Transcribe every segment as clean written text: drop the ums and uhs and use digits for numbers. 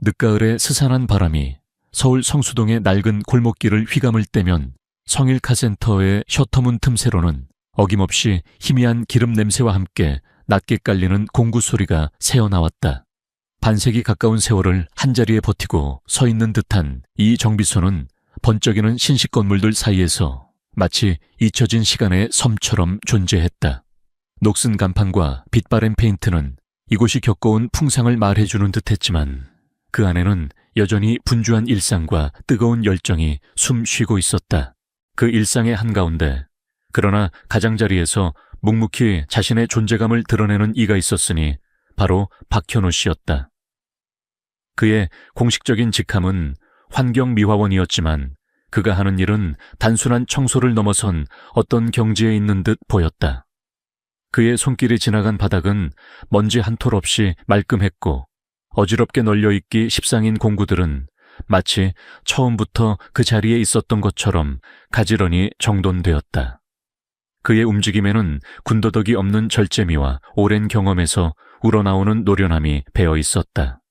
늦가을의 스산한 바람이 서울 성수동의 낡은 골목길을 휘감을 때면 성일카센터의 셔터문 틈새로는 어김없이 희미한 기름 냄새와 함께 낮게 깔리는 공구 소리가 새어나왔다. 반세기 가까운 세월을 한자리에 버티고 서 있는 듯한 이 정비소는 번쩍이는 신식 건물들 사이에서 마치 잊혀진 시간의 섬처럼 존재했다. 녹슨 간판과 빛바랜 페인트는 이곳이 겪어온 풍상을 말해주는 듯했지만 그 안에는 여전히 분주한 일상과 뜨거운 열정이 숨 쉬고 있었다. 그 일상의 한가운데 그러나 가장자리에서 묵묵히 자신의 존재감을 드러내는 이가 있었으니 바로 박현우 씨였다. 그의 공식적인 직함은 환경미화원이었지만 그가 하는 일은 단순한 청소를 넘어선 어떤 경지에 있는 듯 보였다. 그의 손길이 지나간 바닥은 먼지 한 톨 없이 말끔했고 어지럽게 널려있기 십상인 공구들은 마치 처음부터 그 자리에 있었던 것처럼 가지런히 정돈되었다. 그의 움직임에는 군더더기 없는 절제미와 오랜 경험에서 우러나오는 노련함이 배어 있었다.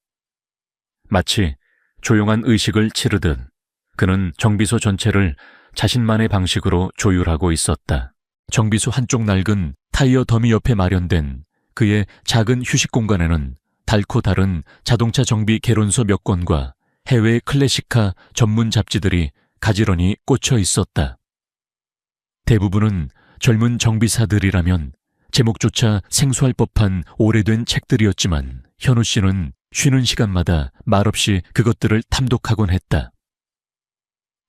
마치 조용한 의식을 치르듯 그는 정비소 전체를 자신만의 방식으로 조율하고 있었다. 정비소 한쪽 낡은 타이어 더미 옆에 마련된 그의 작은 휴식 공간에는 달코 다른 자동차 정비 개론서 몇 권과 해외 클래식카 전문 잡지들이 가지런히 꽂혀 있었다. 대부분은 젊은 정비사들이라면 제목조차 생소할 법한 오래된 책들이었지만 현우 씨는 쉬는 시간마다 말없이 그것들을 탐독하곤 했다.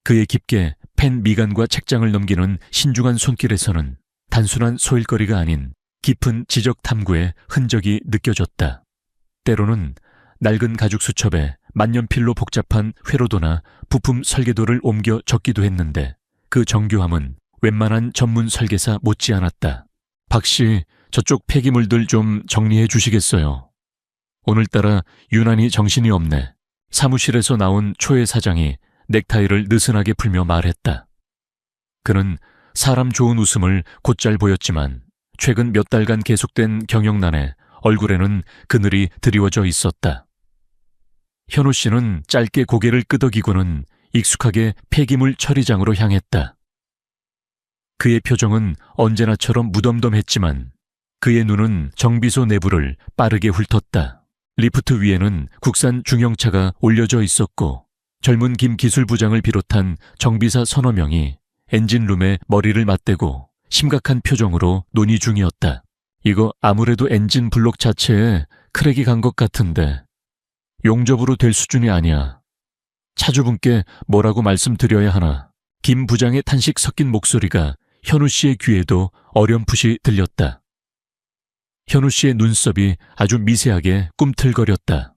그의 깊게 펜 미간과 책장을 넘기는 신중한 손길에서는 단순한 소일거리가 아닌 깊은 지적 탐구의 흔적이 느껴졌다. 때로는 낡은 가죽 수첩에 만년필로 복잡한 회로도나 부품 설계도를 옮겨 적기도 했는데 그 정교함은 웬만한 전문 설계사 못지않았다. 박 씨, 저쪽 폐기물들 좀 정리해 주시겠어요? 오늘따라 유난히 정신이 없네. 사무실에서 나온 초회 사장이 넥타이를 느슨하게 풀며 말했다. 그는 사람 좋은 웃음을 곧잘 보였지만 최근 몇 달간 계속된 경영난에 얼굴에는 그늘이 드리워져 있었다. 현우 씨는 짧게 고개를 끄덕이고는 익숙하게 폐기물 처리장으로 향했다. 그의 표정은 언제나처럼 무덤덤했지만 그의 눈은 정비소 내부를 빠르게 훑었다. 리프트 위에는 국산 중형차가 올려져 있었고 젊은 김 기술부장을 비롯한 정비사 서너 명이 엔진룸에 머리를 맞대고 심각한 표정으로 논의 중이었다. 이거 아무래도 엔진 블록 자체에 크랙이 간 것 같은데 용접으로 될 수준이 아니야. 차주분께 뭐라고 말씀드려야 하나. 김 부장의 탄식 섞인 목소리가 현우 씨의 귀에도 어렴풋이 들렸다. 현우 씨의 눈썹이 아주 미세하게 꿈틀거렸다.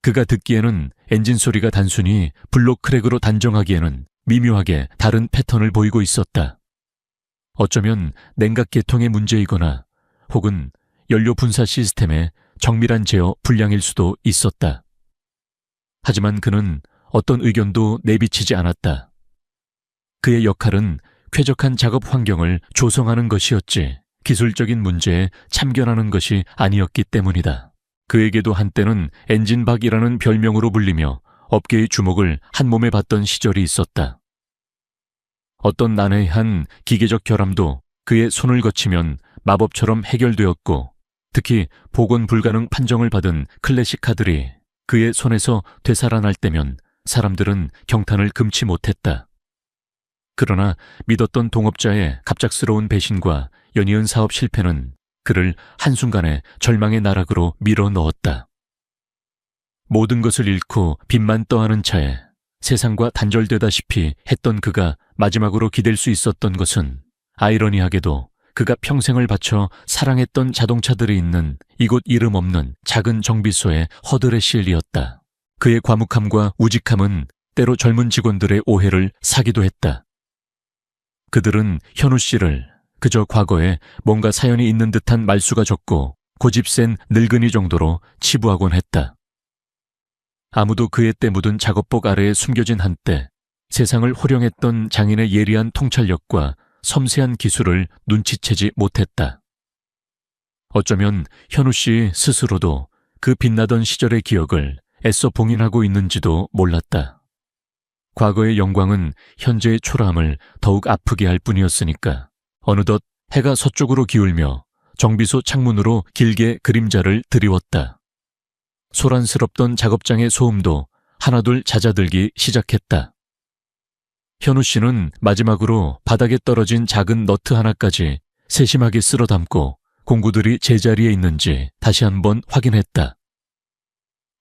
그가 듣기에는 엔진 소리가 단순히 블록 크랙으로 단정하기에는 미묘하게 다른 패턴을 보이고 있었다. 어쩌면 냉각 계통의 문제이거나 혹은 연료 분사 시스템의 정밀한 제어 불량일 수도 있었다. 하지만 그는 어떤 의견도 내비치지 않았다. 그의 역할은 쾌적한 작업 환경을 조성하는 것이었지 기술적인 문제에 참견하는 것이 아니었기 때문이다. 그에게도 한때는 엔진박이라는 별명으로 불리며 업계의 주목을 한몸에 받던 시절이 있었다. 어떤 난해한 기계적 결함도 그의 손을 거치면 마법처럼 해결되었고 특히 복원 불가능 판정을 받은 클래식카들이 그의 손에서 되살아날 때면 사람들은 경탄을 금치 못했다. 그러나 믿었던 동업자의 갑작스러운 배신과 연이은 사업 실패는 그를 한순간에 절망의 나락으로 밀어 넣었다. 모든 것을 잃고 빚만 떠하는 차에 세상과 단절되다시피 했던 그가 마지막으로 기댈 수 있었던 것은 아이러니하게도 그가 평생을 바쳐 사랑했던 자동차들이 있는 이곳 이름 없는 작은 정비소의 허드레실이었다. 그의 과묵함과 우직함은 때로 젊은 직원들의 오해를 사기도 했다. 그들은 현우 씨를 그저 과거에 뭔가 사연이 있는 듯한 말수가 적고 고집센 늙은이 정도로 치부하곤 했다. 아무도 그의 때 묻은 작업복 아래에 숨겨진 한때 세상을 호령했던 장인의 예리한 통찰력과 섬세한 기술을 눈치채지 못했다. 어쩌면 현우 씨 스스로도 그 빛나던 시절의 기억을 애써 봉인하고 있는지도 몰랐다. 과거의 영광은 현재의 초라함을 더욱 아프게 할 뿐이었으니까. 어느덧 해가 서쪽으로 기울며 정비소 창문으로 길게 그림자를 드리웠다. 소란스럽던 작업장의 소음도 하나둘 잦아들기 시작했다. 현우 씨는 마지막으로 바닥에 떨어진 작은 너트 하나까지 세심하게 쓸어 담고 공구들이 제자리에 있는지 다시 한번 확인했다.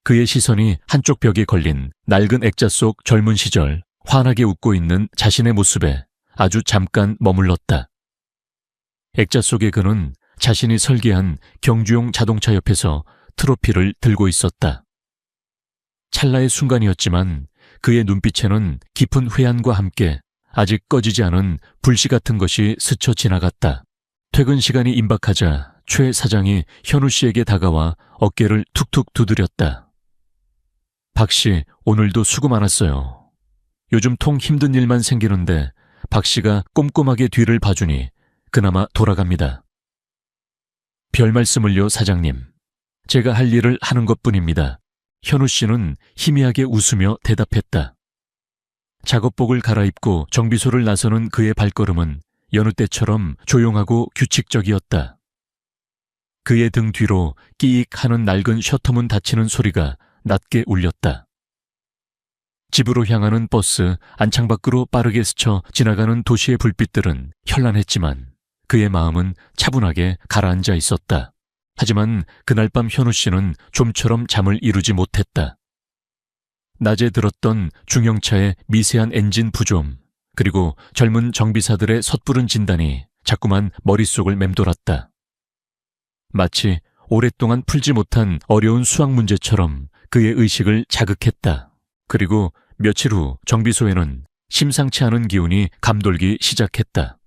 그의 시선이 한쪽 벽에 걸린 낡은 액자 속 젊은 시절 환하게 웃고 있는 자신의 모습에 아주 잠깐 머물렀다. 액자 속의 그는 자신이 설계한 경주용 자동차 옆에서 트로피를 들고 있었다. 찰나의 순간이었지만 그의 눈빛에는 깊은 회한과 함께 아직 꺼지지 않은 불씨 같은 것이 스쳐 지나갔다. 퇴근 시간이 임박하자 최 사장이 현우 씨에게 다가와 어깨를 툭툭 두드렸다. 박 씨, 오늘도 수고 많았어요. 요즘 통 힘든 일만 생기는데 박 씨가 꼼꼼하게 뒤를 봐주니 그나마 돌아갑니다. 별 말씀을요, 사장님. 제가 할 일을 하는 것뿐입니다. 현우 씨는 희미하게 웃으며 대답했다. 작업복을 갈아입고 정비소를 나서는 그의 발걸음은 여느 때처럼 조용하고 규칙적이었다. 그의 등 뒤로 끼익 하는 낡은 셔터문 닫히는 소리가 낮게 울렸다. 집으로 향하는 버스 안창 밖으로 빠르게 스쳐 지나가는 도시의 불빛들은 현란했지만 그의 마음은 차분하게 가라앉아 있었다. 하지만 그날 밤 현우 씨는 좀처럼 잠을 이루지 못했다. 낮에 들었던 중형차의 미세한 엔진 부조음, 그리고 젊은 정비사들의 섣부른 진단이 자꾸만 머릿속을 맴돌았다. 마치 오랫동안 풀지 못한 어려운 수학 문제처럼 그의 의식을 자극했다. 그리고 며칠 후 정비소에는 심상치 않은 기운이 감돌기 시작했다.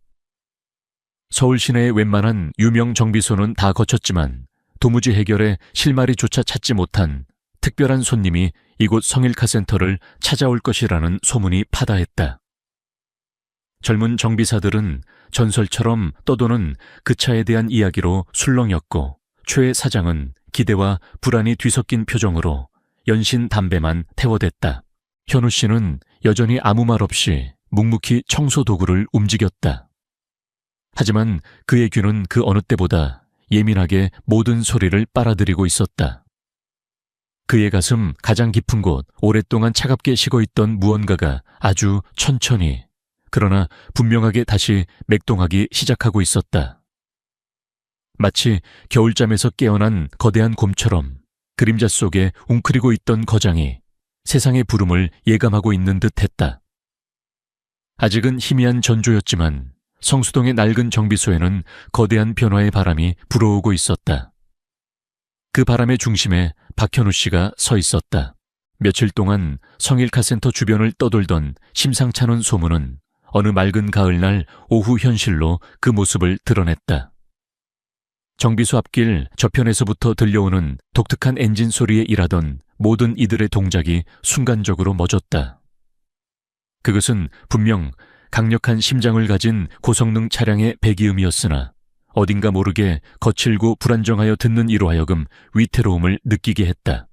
서울 시내의 웬만한 유명 정비소는 다 거쳤지만 도무지 해결에 실마리조차 찾지 못한 특별한 손님이 이곳 성일카센터를 찾아올 것이라는 소문이 파다했다. 젊은 정비사들은 전설처럼 떠도는 그 차에 대한 이야기로 술렁였고 최 사장은 기대와 불안이 뒤섞인 표정으로 연신 담배만 태워댔다. 현우 씨는 여전히 아무 말 없이 묵묵히 청소 도구를 움직였다. 하지만 그의 귀는 그 어느 때보다 예민하게 모든 소리를 빨아들이고 있었다. 그의 가슴 가장 깊은 곳, 오랫동안 차갑게 식어있던 무언가가 아주 천천히, 그러나 분명하게 다시 맥동하기 시작하고 있었다. 마치 겨울잠에서 깨어난 거대한 곰처럼 그림자 속에 웅크리고 있던 거장이 세상의 부름을 예감하고 있는 듯 했다. 아직은 희미한 전조였지만 성수동의 낡은 정비소에는 거대한 변화의 바람이 불어오고 있었다. 그 바람의 중심에 박현우 씨가 서 있었다. 며칠 동안 성일카센터 주변을 떠돌던 심상찮은 소문은 어느 맑은 가을날 오후 현실로 그 모습을 드러냈다. 정비소 앞길 저편에서부터 들려오는 독특한 엔진 소리에 일하던 모든 이들의 동작이 순간적으로 멎었다. 그것은 분명 강력한 심장을 가진 고성능 차량의 배기음이었으나 어딘가 모르게 거칠고 불안정하여 듣는 이로 하여금 위태로움을 느끼게 했다.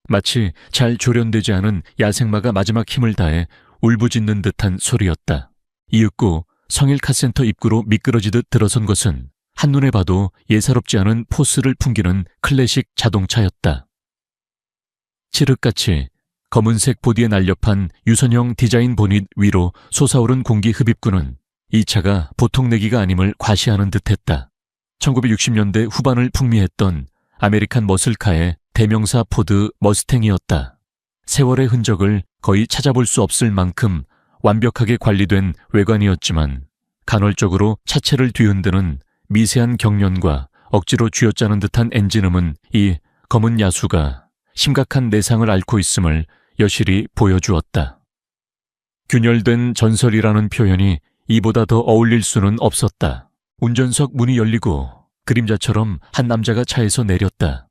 마치 잘 조련되지 않은 야생마가 마지막 힘을 다해 울부짖는 듯한 소리였다. 이윽고 성일카센터 입구로 미끄러지듯 들어선 것은 한눈에 봐도 예사롭지 않은 포스를 풍기는 클래식 자동차였다. 칠흑같이 검은색 보디에 날렵한 유선형 디자인 보닛 위로 솟아오른 공기 흡입구는 이 차가 보통 내기가 아님을 과시하는 듯했다. 1960년대 후반을 풍미했던 아메리칸 머슬카의 대명사 포드 머스탱이었다. 세월의 흔적을 거의 찾아볼 수 없을 만큼 완벽하게 관리된 외관이었지만 간헐적으로 차체를 뒤흔드는 미세한 경련과 억지로 쥐어짜는 듯한 엔진음은 이 검은 야수가 심각한 내상을 앓고 있음을 여실히 보여주었다. 균열된 전설이라는 표현이 이보다 더 어울릴 수는 없었다. 운전석 문이 열리고 그림자처럼 한 남자가 차에서 내렸다.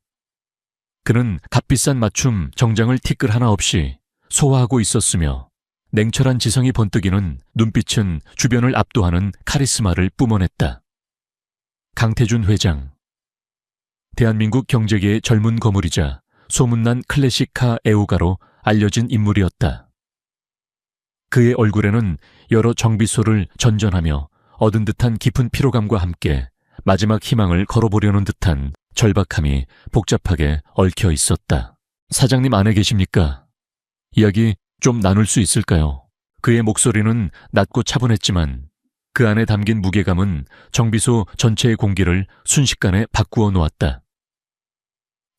그는 값비싼 맞춤 정장을 티끌 하나 없이 소화하고 있었으며 냉철한 지성이 번뜩이는 눈빛은 주변을 압도하는 카리스마를 뿜어냈다. 강태준 회장. 대한민국 경제계의 젊은 거물이자 소문난 클래식카 애호가로 알려진 인물이었다. 그의 얼굴에는 여러 정비소를 전전하며 얻은 듯한 깊은 피로감과 함께 마지막 희망을 걸어보려는 듯한 절박함이 복잡하게 얽혀 있었다. 사장님 안에 계십니까? 이야기 좀 나눌 수 있을까요? 그의 목소리는 낮고 차분했지만 그 안에 담긴 무게감은 정비소 전체의 공기를 순식간에 바꾸어 놓았다.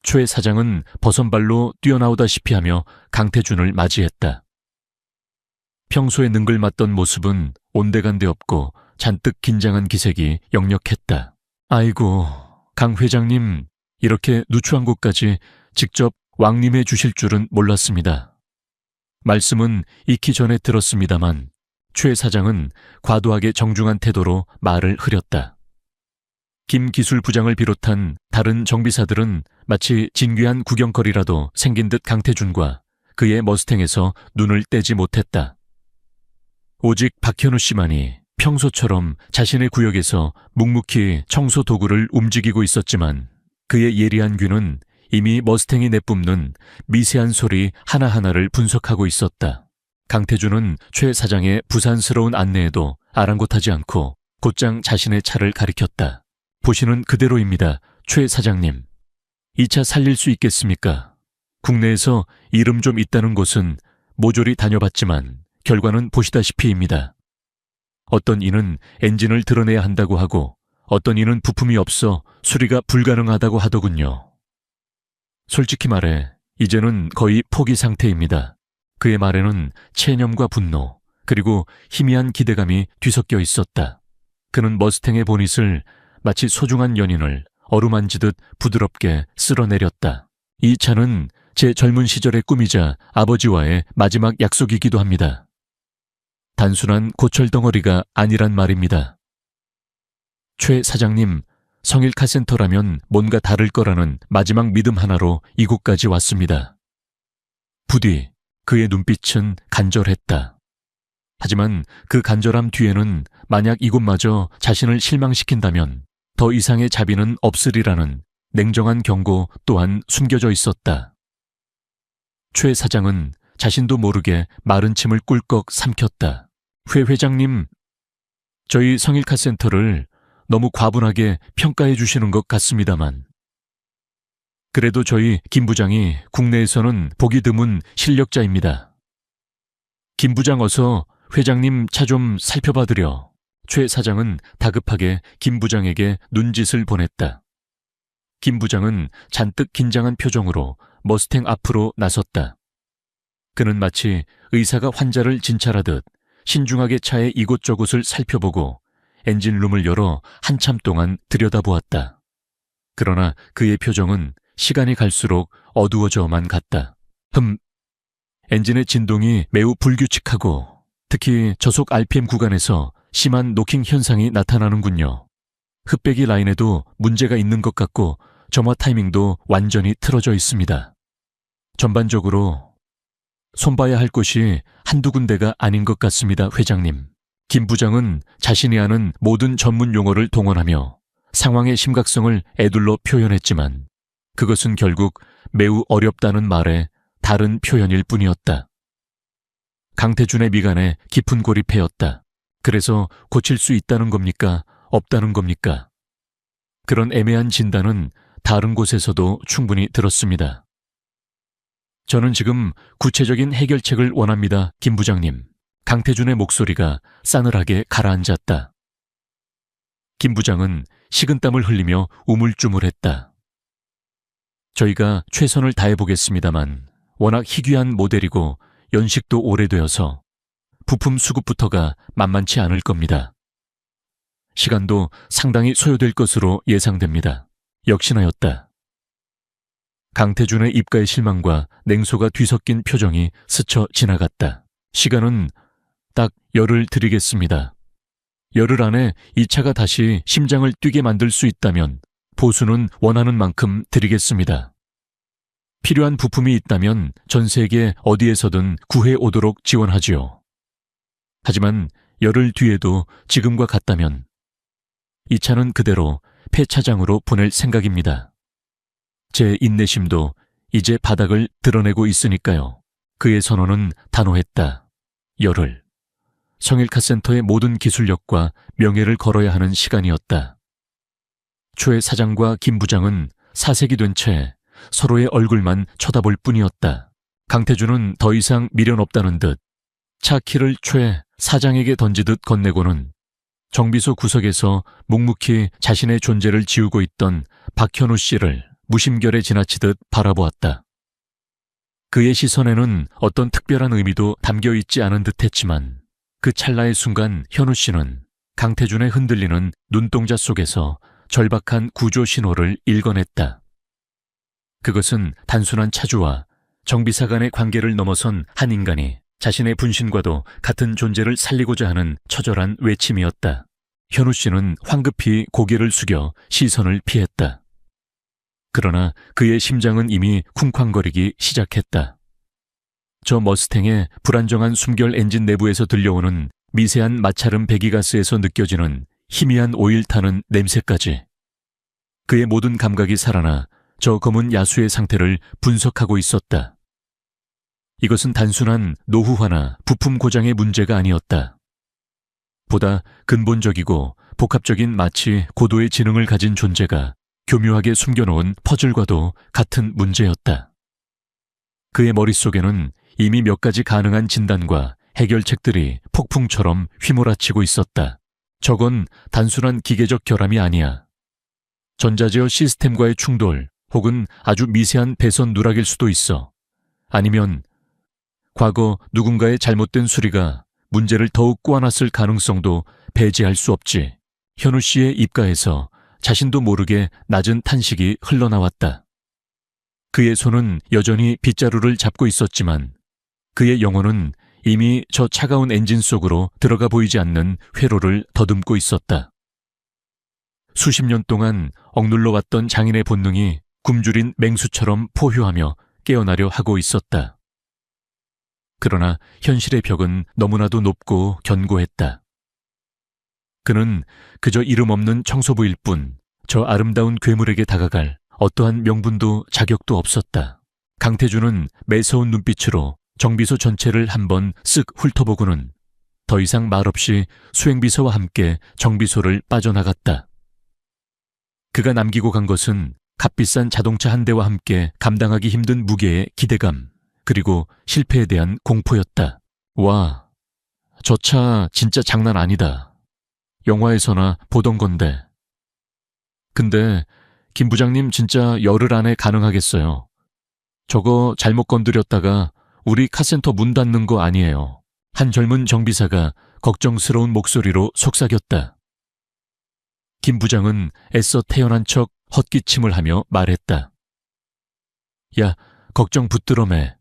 최 사장은 버선발로 뛰어나오다시피 하며 강태준을 맞이했다. 평소에 능글맞던 모습은 온데간데 없고 잔뜩 긴장한 기색이 역력했다. 아이고, 강 회장님, 이렇게 누추한 곳까지 직접 왕림해 주실 줄은 몰랐습니다. 말씀은 익히 전에 들었습니다만 최 사장은 과도하게 정중한 태도로 말을 흐렸다. 김 기술부장을 비롯한 다른 정비사들은 마치 진귀한 구경거리라도 생긴 듯 강태준과 그의 머스탱에서 눈을 떼지 못했다. 오직 박현우 씨만이 평소처럼 자신의 구역에서 묵묵히 청소 도구를 움직이고 있었지만 그의 예리한 귀는 이미 머스탱이 내뿜는 미세한 소리 하나하나를 분석하고 있었다. 강태준은 최 사장의 부산스러운 안내에도 아랑곳하지 않고 곧장 자신의 차를 가리켰다. 보시는 그대로입니다, 최 사장님. 이 차 살릴 수 있겠습니까? 국내에서 이름 좀 있다는 곳은 모조리 다녀봤지만 결과는 보시다시피입니다. 어떤 이는 엔진을 드러내야 한다고 하고 어떤 이는 부품이 없어 수리가 불가능하다고 하더군요. 솔직히 말해 이제는 거의 포기 상태입니다. 그의 말에는 체념과 분노 그리고 희미한 기대감이 뒤섞여 있었다. 그는 머스탱의 보닛을 마치 소중한 연인을 어루만지듯 부드럽게 쓸어내렸다. 이 차는 제 젊은 시절의 꿈이자 아버지와의 마지막 약속이기도 합니다. 단순한 고철덩어리가 아니란 말입니다. 최 사장님, 성일 카센터라면 뭔가 다를 거라는 마지막 믿음 하나로 이곳까지 왔습니다. 부디 그의 눈빛은 간절했다. 하지만 그 간절함 뒤에는 만약 이곳마저 자신을 실망시킨다면 더 이상의 자비는 없으리라는 냉정한 경고 또한 숨겨져 있었다. 최 사장은 자신도 모르게 마른 침을 꿀꺽 삼켰다. 회장님, 저희 성일카센터를 너무 과분하게 평가해 주시는 것 같습니다만. 그래도 저희 김 부장이 국내에서는 보기 드문 실력자입니다. 김 부장 어서 회장님 차 좀 살펴봐드려. 최 사장은 다급하게 김 부장에게 눈짓을 보냈다. 김 부장은 잔뜩 긴장한 표정으로 머스탱 앞으로 나섰다. 그는 마치 의사가 환자를 진찰하듯 신중하게 차의 이곳저곳을 살펴보고 엔진룸을 열어 한참 동안 들여다보았다. 그러나 그의 표정은 시간이 갈수록 어두워져만 갔다. 엔진의 진동이 매우 불규칙하고 특히 저속 RPM 구간에서 심한 노킹 현상이 나타나는군요. 흡배기 라인에도 문제가 있는 것 같고 점화 타이밍도 완전히 틀어져 있습니다. 전반적으로 손봐야 할 곳이 한두 군데가 아닌 것 같습니다, 회장님. 김 부장은 자신이 아는 모든 전문 용어를 동원하며 상황의 심각성을 애둘러 표현했지만 그것은 결국 매우 어렵다는 말의 다른 표현일 뿐이었다. 강태준의 미간에 깊은 골이 패였다. 그래서 고칠 수 있다는 겁니까? 없다는 겁니까? 그런 애매한 진단은 다른 곳에서도 충분히 들었습니다. 저는 지금 구체적인 해결책을 원합니다, 김 부장님. 강태준의 목소리가 싸늘하게 가라앉았다. 김 부장은 식은땀을 흘리며 우물쭈물했다. 저희가 최선을 다해보겠습니다만 워낙 희귀한 모델이고 연식도 오래되어서 부품 수급부터가 만만치 않을 겁니다. 시간도 상당히 소요될 것으로 예상됩니다. 역시나였다. 강태준의 입가의 실망과 냉소가 뒤섞인 표정이 스쳐 지나갔다. 시간은 딱 열흘 드리겠습니다. 열흘 안에 이 차가 다시 심장을 뛰게 만들 수 있다면 보수는 원하는 만큼 드리겠습니다. 필요한 부품이 있다면 전 세계 어디에서든 구해 오도록 지원하지요. 하지만 열흘 뒤에도 지금과 같다면 이 차는 그대로 폐차장으로 보낼 생각입니다. 제 인내심도 이제 바닥을 드러내고 있으니까요. 그의 선언은 단호했다. 열흘. 성일카센터의 모든 기술력과 명예를 걸어야 하는 시간이었다. 최 사장과 김 부장은 사색이 된 채 서로의 얼굴만 쳐다볼 뿐이었다. 강태준은 더 이상 미련 없다는 듯 차 키를 최 사장에게 던지듯 건네고는 정비소 구석에서 묵묵히 자신의 존재를 지우고 있던 박현우 씨를 무심결에 지나치듯 바라보았다. 그의 시선에는 어떤 특별한 의미도 담겨 있지 않은 듯했지만 그 찰나의 순간 현우 씨는 강태준의 흔들리는 눈동자 속에서 절박한 구조 신호를 읽어냈다. 그것은 단순한 차주와 정비사 간의 관계를 넘어선 한 인간이 자신의 분신과도 같은 존재를 살리고자 하는 처절한 외침이었다. 현우 씨는 황급히 고개를 숙여 시선을 피했다. 그러나 그의 심장은 이미 쿵쾅거리기 시작했다. 저 머스탱의 불안정한 숨결 엔진 내부에서 들려오는 미세한 마찰음 배기가스에서 느껴지는 희미한 오일 타는 냄새까지. 그의 모든 감각이 살아나 저 검은 야수의 상태를 분석하고 있었다. 이것은 단순한 노후화나 부품 고장의 문제가 아니었다. 보다 근본적이고 복합적인 마치 고도의 지능을 가진 존재가 교묘하게 숨겨놓은 퍼즐과도 같은 문제였다. 그의 머릿속에는 이미 몇 가지 가능한 진단과 해결책들이 폭풍처럼 휘몰아치고 있었다. 저건 단순한 기계적 결함이 아니야. 전자제어 시스템과의 충돌 혹은 아주 미세한 배선 누락일 수도 있어. 아니면 과거 누군가의 잘못된 수리가 문제를 더욱 꼬아놨을 가능성도 배제할 수 없지. 현우 씨의 입가에서 자신도 모르게 낮은 탄식이 흘러나왔다. 그의 손은 여전히 빗자루를 잡고 있었지만 그의 영혼은 이미 저 차가운 엔진 속으로 들어가 보이지 않는 회로를 더듬고 있었다. 수십 년 동안 억눌러 왔던 장인의 본능이 굶주린 맹수처럼 포효하며 깨어나려 하고 있었다. 그러나 현실의 벽은 너무나도 높고 견고했다. 그는 그저 이름 없는 청소부일 뿐 저 아름다운 괴물에게 다가갈 어떠한 명분도 자격도 없었다. 강태준은 매서운 눈빛으로 정비소 전체를 한번 쓱 훑어보고는 더 이상 말없이 수행비서와 함께 정비소를 빠져나갔다. 그가 남기고 간 것은 값비싼 자동차 한 대와 함께 감당하기 힘든 무게의 기대감, 그리고 실패에 대한 공포였다. 와, 저 차 진짜 장난 아니다. 영화에서나 보던 건데. 근데 김 부장님 진짜 열흘 안에 가능하겠어요. 저거 잘못 건드렸다가 우리 카센터 문 닫는 거 아니에요. 한 젊은 정비사가 걱정스러운 목소리로 속삭였다. 김 부장은 애써 태연한 척 헛기침을 하며 말했다. 야, 걱정 붙들어 매.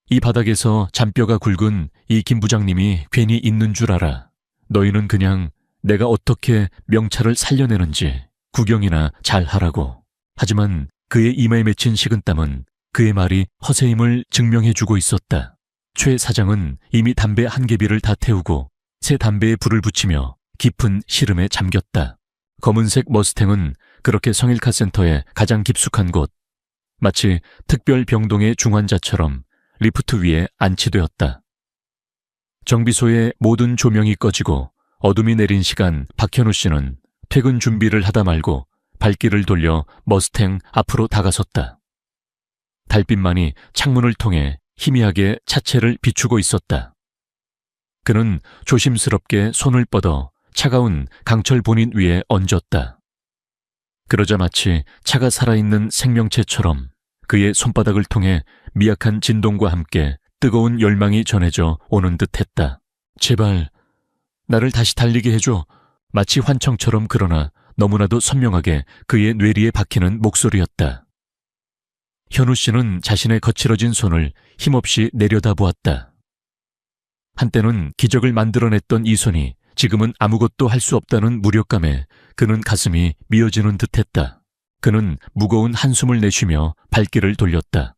이 바닥에서 잔뼈가 굵은 이 김 부장님이 괜히 있는 줄 알아. 너희는 그냥 내가 어떻게 명찰을 살려내는지 구경이나 잘 하라고. 하지만 그의 이마에 맺힌 식은땀은 그의 말이 허세임을 증명해주고 있었다. 최 사장은 이미 담배 한 개비를 다 태우고 새 담배에 불을 붙이며 깊은 시름에 잠겼다. 검은색 머스탱은 그렇게 성일카센터의 가장 깊숙한 곳, 마치 특별병동의 중환자처럼 리프트 위에 안치되었다. 정비소의 모든 조명이 꺼지고 어둠이 내린 시간 박현우 씨는 퇴근 준비를 하다 말고 발길을 돌려 머스탱 앞으로 다가섰다. 달빛만이 창문을 통해 희미하게 차체를 비추고 있었다. 그는 조심스럽게 손을 뻗어 차가운 강철 본인 위에 얹었다. 그러자 마치 차가 살아있는 생명체처럼 그의 손바닥을 통해 미약한 진동과 함께 뜨거운 열망이 전해져 오는 듯했다. 제발 나를 다시 달리게 해줘. 마치 환청처럼 그러나 너무나도 선명하게 그의 뇌리에 박히는 목소리였다. 현우 씨는 자신의 거칠어진 손을 힘없이 내려다보았다. 한때는 기적을 만들어냈던 이 손이 지금은 아무것도 할 수 없다는 무력감에 그는 가슴이 미어지는 듯했다. 그는 무거운 한숨을 내쉬며 발길을 돌렸다.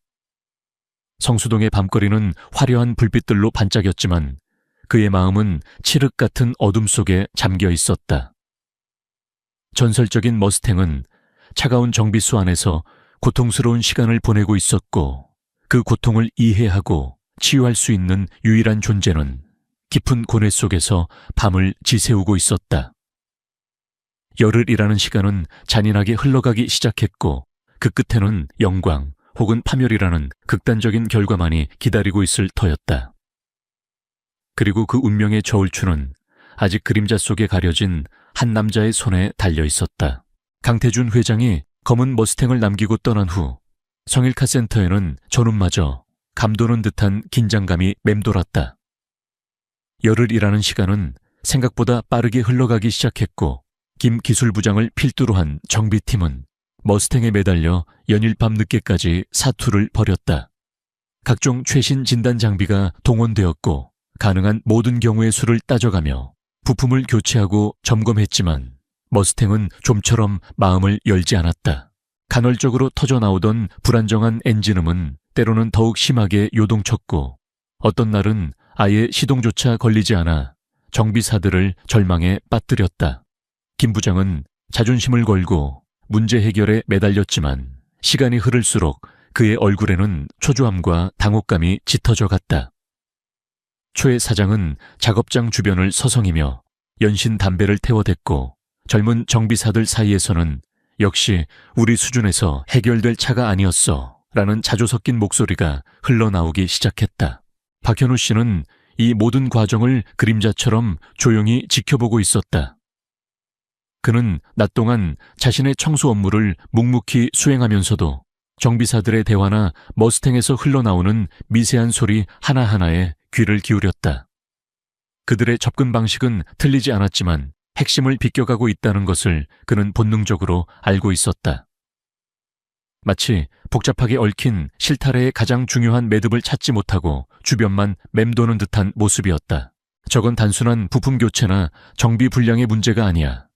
성수동의 밤거리는 화려한 불빛들로 반짝였지만 그의 마음은 칠흑 같은 어둠 속에 잠겨 있었다. 전설적인 머스탱은 차가운 정비소 안에서 고통스러운 시간을 보내고 있었고 그 고통을 이해하고 치유할 수 있는 유일한 존재는 깊은 고뇌 속에서 밤을 지새우고 있었다. 열흘이라는 시간은 잔인하게 흘러가기 시작했고 그 끝에는 영광 혹은 파멸이라는 극단적인 결과만이 기다리고 있을 터였다. 그리고 그 운명의 저울추는 아직 그림자 속에 가려진 한 남자의 손에 달려 있었다. 강태준 회장이 검은 머스탱을 남기고 떠난 후 성일카 센터에는 저눈마저 감도는 듯한 긴장감이 맴돌았다. 열흘이라는 시간은 생각보다 빠르게 흘러가기 시작했고 김 기술부장을 필두로 한 정비팀은 머스탱에 매달려 연일 밤 늦게까지 사투를 벌였다. 각종 최신 진단 장비가 동원되었고 가능한 모든 경우의 수를 따져가며 부품을 교체하고 점검했지만 머스탱은 좀처럼 마음을 열지 않았다. 간헐적으로 터져나오던 불안정한 엔진음은 때로는 더욱 심하게 요동쳤고 어떤 날은 아예 시동조차 걸리지 않아 정비사들을 절망에 빠뜨렸다. 김 부장은 자존심을 걸고 문제 해결에 매달렸지만 시간이 흐를수록 그의 얼굴에는 초조함과 당혹감이 짙어져 갔다. 최 사장은 작업장 주변을 서성이며 연신 담배를 태워댔고 젊은 정비사들 사이에서는 역시 우리 수준에서 해결될 차가 아니었어 라는 자조 섞인 목소리가 흘러나오기 시작했다. 박현우 씨는 이 모든 과정을 그림자처럼 조용히 지켜보고 있었다. 그는 낮 동안 자신의 청소 업무를 묵묵히 수행하면서도 정비사들의 대화나 머스탱에서 흘러나오는 미세한 소리 하나하나에 귀를 기울였다. 그들의 접근 방식은 틀리지 않았지만 핵심을 비껴가고 있다는 것을 그는 본능적으로 알고 있었다. 마치 복잡하게 얽힌 실타래의 가장 중요한 매듭을 찾지 못하고 주변만 맴도는 듯한 모습이었다. 저건 단순한 부품 교체나 정비 불량의 문제가 아니야.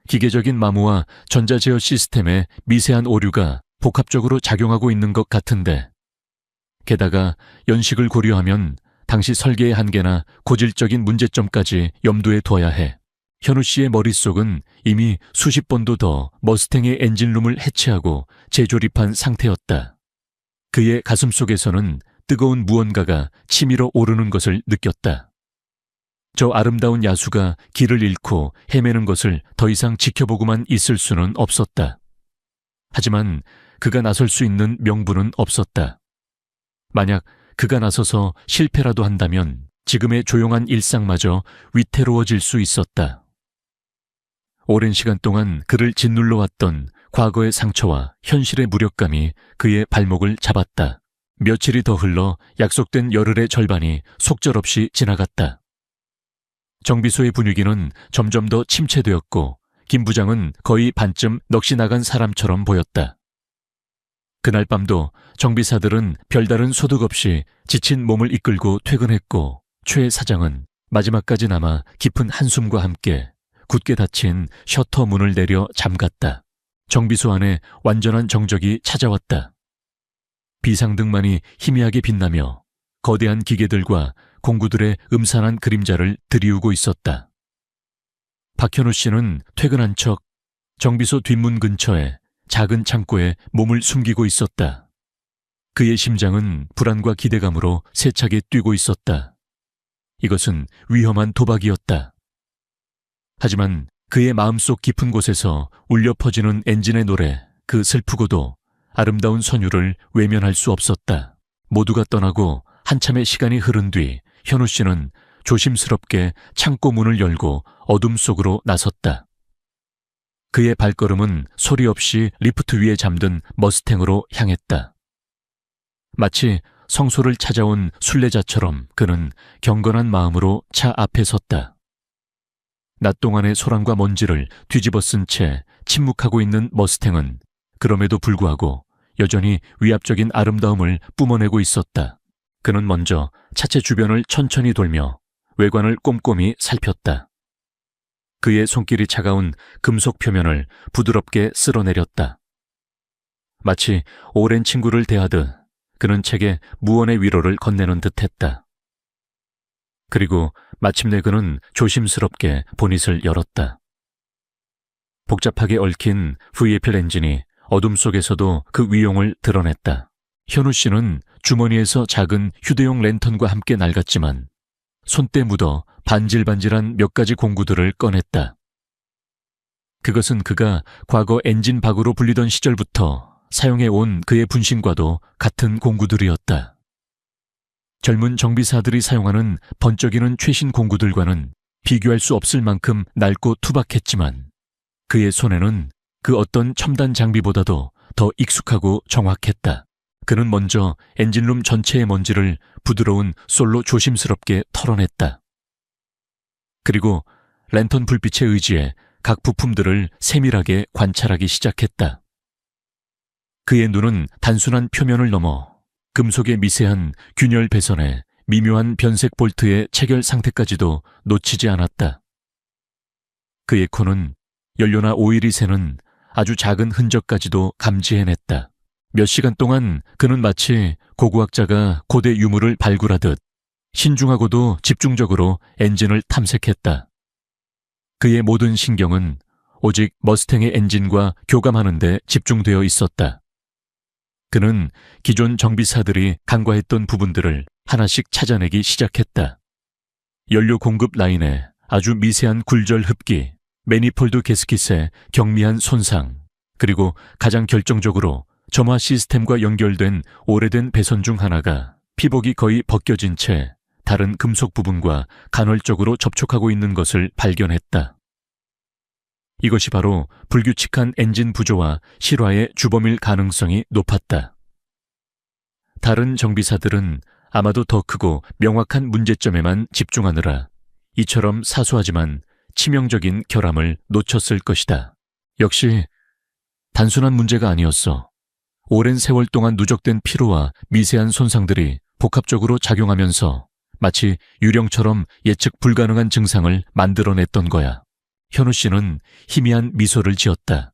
기계적인 마모와 전자제어 시스템의 미세한 오류가 복합적으로 작용하고 있는 것 같은데 게다가 연식을 고려하면 당시 설계의 한계나 고질적인 문제점까지 염두에 둬야 해. 현우 씨의 머릿속은 이미 수십 번도 더 머스탱의 엔진룸을 해체하고 재조립한 상태였다. 그의 가슴속에서는 뜨거운 무언가가 치밀어 오르는 것을 느꼈다. 저 아름다운 야수가 길을 잃고 헤매는 것을 더 이상 지켜보고만 있을 수는 없었다. 하지만 그가 나설 수 있는 명분은 없었다. 만약 그가 나서서 실패라도 한다면 지금의 조용한 일상마저 위태로워질 수 있었다. 오랜 시간 동안 그를 짓눌러 왔던 과거의 상처와 현실의 무력감이 그의 발목을 잡았다. 며칠이 더 흘러 약속된 열흘의 절반이 속절없이 지나갔다. 정비소의 분위기는 점점 더 침체되었고 김 부장은 거의 반쯤 넋이 나간 사람처럼 보였다. 그날 밤도 정비사들은 별다른 소득 없이 지친 몸을 이끌고 퇴근했고 최 사장은 마지막까지 남아 깊은 한숨과 함께 굳게 닫힌 셔터 문을 내려 잠갔다. 정비소 안에 완전한 정적이 찾아왔다. 비상등만이 희미하게 빛나며 거대한 기계들과 공구들의 음산한 그림자를 드리우고 있었다. 박현우 씨는 퇴근한 척 정비소 뒷문 근처에 작은 창고에 몸을 숨기고 있었다. 그의 심장은 불안과 기대감으로 세차게 뛰고 있었다. 이것은 위험한 도박이었다. 하지만 그의 마음속 깊은 곳에서 울려 퍼지는 엔진의 노래, 그 슬프고도 아름다운 선율을 외면할 수 없었다. 모두가 떠나고 한참의 시간이 흐른 뒤 현우 씨는 조심스럽게 창고 문을 열고 어둠 속으로 나섰다. 그의 발걸음은 소리 없이 리프트 위에 잠든 머스탱으로 향했다. 마치 성소를 찾아온 순례자처럼 그는 경건한 마음으로 차 앞에 섰다. 낮 동안의 소란과 먼지를 뒤집어 쓴 채 침묵하고 있는 머스탱은 그럼에도 불구하고 여전히 위압적인 아름다움을 뿜어내고 있었다. 그는 먼저 차체 주변을 천천히 돌며 외관을 꼼꼼히 살폈다. 그의 손길이 차가운 금속 표면을 부드럽게 쓸어내렸다. 마치 오랜 친구를 대하듯 그는 책에 무언의 위로를 건네는 듯했다. 그리고 마침내 그는 조심스럽게 보닛을 열었다. 복잡하게 얽힌 VFL 엔진이 어둠 속에서도 그 위용을 드러냈다. 현우 씨는 주머니에서 작은 휴대용 랜턴과 함께 낡았지만 손때 묻어 반질반질한 몇 가지 공구들을 꺼냈다. 그것은 그가 과거 엔진박으로 불리던 시절부터 사용해온 그의 분신과도 같은 공구들이었다. 젊은 정비사들이 사용하는 번쩍이는 최신 공구들과는 비교할 수 없을 만큼 낡고 투박했지만 그의 손에는 그 어떤 첨단 장비보다도 더 익숙하고 정확했다. 그는 먼저 엔진룸 전체의 먼지를 부드러운 솔로 조심스럽게 털어냈다. 그리고 랜턴 불빛에 의지해 각 부품들을 세밀하게 관찰하기 시작했다. 그의 눈은 단순한 표면을 넘어 금속의 미세한 균열 배선에 미묘한 변색 볼트의 체결 상태까지도 놓치지 않았다. 그의 코는 연료나 오일이 새는 아주 작은 흔적까지도 감지해냈다. 몇 시간 동안 그는 마치 고고학자가 고대 유물을 발굴하듯 신중하고도 집중적으로 엔진을 탐색했다. 그의 모든 신경은 오직 머스탱의 엔진과 교감하는 데 집중되어 있었다. 그는 기존 정비사들이 간과했던 부분들을 하나씩 찾아내기 시작했다. 연료 공급 라인에 아주 미세한 굴절 흡기, 매니폴드 게스킷의 경미한 손상, 그리고 가장 결정적으로 점화 시스템과 연결된 오래된 배선 중 하나가 피복이 거의 벗겨진 채 다른 금속 부분과 간헐적으로 접촉하고 있는 것을 발견했다. 이것이 바로 불규칙한 엔진 부조와 실화의 주범일 가능성이 높았다. 다른 정비사들은 아마도 더 크고 명확한 문제점에만 집중하느라 이처럼 사소하지만 치명적인 결함을 놓쳤을 것이다. 역시 단순한 문제가 아니었어. 오랜 세월 동안 누적된 피로와 미세한 손상들이 복합적으로 작용하면서 마치 유령처럼 예측 불가능한 증상을 만들어냈던 거야. 현우 씨는 희미한 미소를 지었다.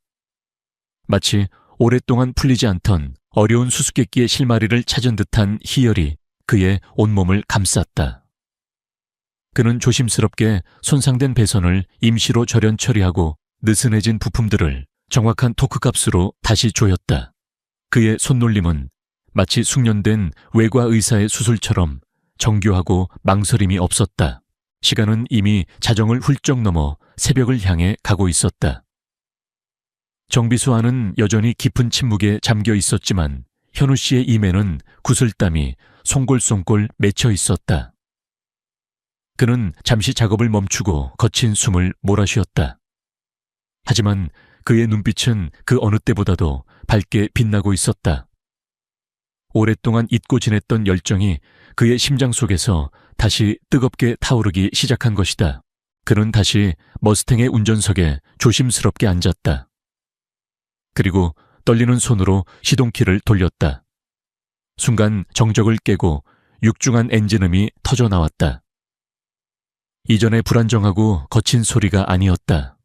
마치 오랫동안 풀리지 않던 어려운 수수께끼의 실마리를 찾은 듯한 희열이 그의 온몸을 감쌌다. 그는 조심스럽게 손상된 배선을 임시로 절연 처리하고 느슨해진 부품들을 정확한 토크 값으로 다시 조였다. 그의 손놀림은 마치 숙련된 외과 의사의 수술처럼 정교하고 망설임이 없었다. 시간은 이미 자정을 훌쩍 넘어 새벽을 향해 가고 있었다. 정비소 안은 여전히 깊은 침묵에 잠겨 있었지만 현우 씨의 입에는 구슬땀이 송골송골 맺혀 있었다. 그는 잠시 작업을 멈추고 거친 숨을 몰아쉬었다. 하지만 그의 눈빛은 그 어느 때보다도 밝게 빛나고 있었다. 오랫동안 잊고 지냈던 열정이 그의 심장 속에서 다시 뜨겁게 타오르기 시작한 것이다. 그는 다시 머스탱의 운전석에 조심스럽게 앉았다. 그리고 떨리는 손으로 시동키를 돌렸다. 순간 정적을 깨고 육중한 엔진음이 터져 나왔다. 이전의 불안정하고 거친 소리가 아니었다.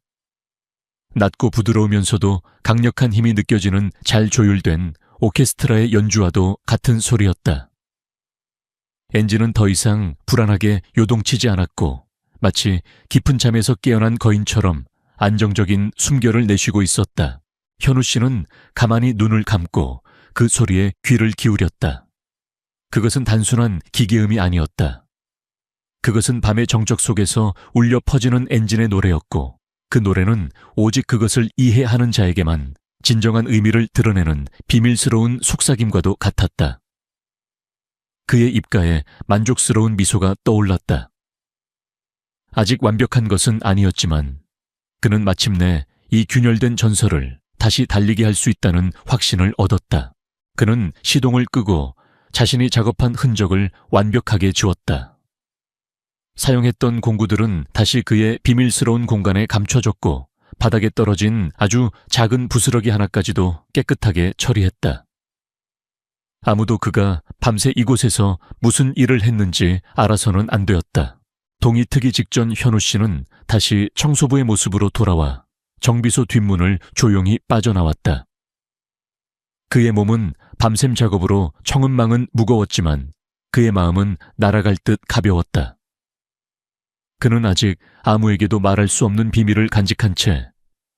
낮고 부드러우면서도 강력한 힘이 느껴지는 잘 조율된 오케스트라의 연주와도 같은 소리였다. 엔진은 더 이상 불안하게 요동치지 않았고 마치 깊은 잠에서 깨어난 거인처럼 안정적인 숨결을 내쉬고 있었다. 현우 씨는 가만히 눈을 감고 그 소리에 귀를 기울였다. 그것은 단순한 기계음이 아니었다. 그것은 밤의 정적 속에서 울려 퍼지는 엔진의 노래였고 그 노래는 오직 그것을 이해하는 자에게만 진정한 의미를 드러내는 비밀스러운 속삭임과도 같았다. 그의 입가에 만족스러운 미소가 떠올랐다. 아직 완벽한 것은 아니었지만 그는 마침내 이 균열된 전설을 다시 달리게 할 수 있다는 확신을 얻었다. 그는 시동을 끄고 자신이 작업한 흔적을 완벽하게 지웠다. 사용했던 공구들은 다시 그의 비밀스러운 공간에 감춰졌고 바닥에 떨어진 아주 작은 부스러기 하나까지도 깨끗하게 처리했다. 아무도 그가 밤새 이곳에서 무슨 일을 했는지 알아서는 안 되었다. 동이 트기 직전 현우 씨는 다시 청소부의 모습으로 돌아와 정비소 뒷문을 조용히 빠져나왔다. 그의 몸은 밤샘 작업으로 청은망은 무거웠지만 그의 마음은 날아갈 듯 가벼웠다. 그는 아직 아무에게도 말할 수 없는 비밀을 간직한 채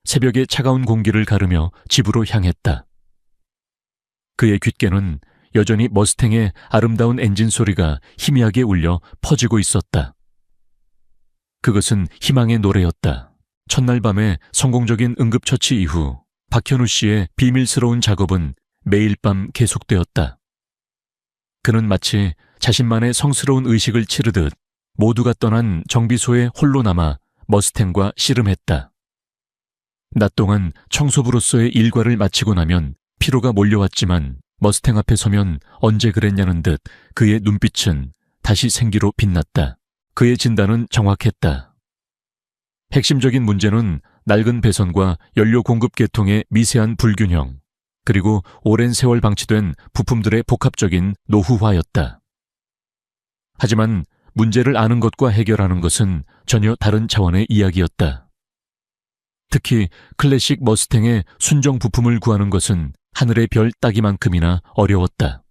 새벽의 차가운 공기를 가르며 집으로 향했다. 그의 귓가는 여전히 머스탱의 아름다운 엔진 소리가 희미하게 울려 퍼지고 있었다. 그것은 희망의 노래였다. 첫날 밤의 성공적인 응급처치 이후 박현우 씨의 비밀스러운 작업은 매일 밤 계속되었다. 그는 마치 자신만의 성스러운 의식을 치르듯 모두가 떠난 정비소에 홀로 남아 머스탱과 씨름했다. 낮 동안 청소부로서의 일과를 마치고 나면 피로가 몰려왔지만 머스탱 앞에 서면 언제 그랬냐는 듯 그의 눈빛은 다시 생기로 빛났다. 그의 진단은 정확했다. 핵심적인 문제는 낡은 배선과 연료 공급 계통의 미세한 불균형, 그리고 오랜 세월 방치된 부품들의 복합적인 노후화였다. 하지만 문제를 아는 것과 해결하는 것은 전혀 다른 차원의 이야기였다. 특히 클래식 머스탱의 순정 부품을 구하는 것은 하늘의 별 따기만큼이나 어려웠다.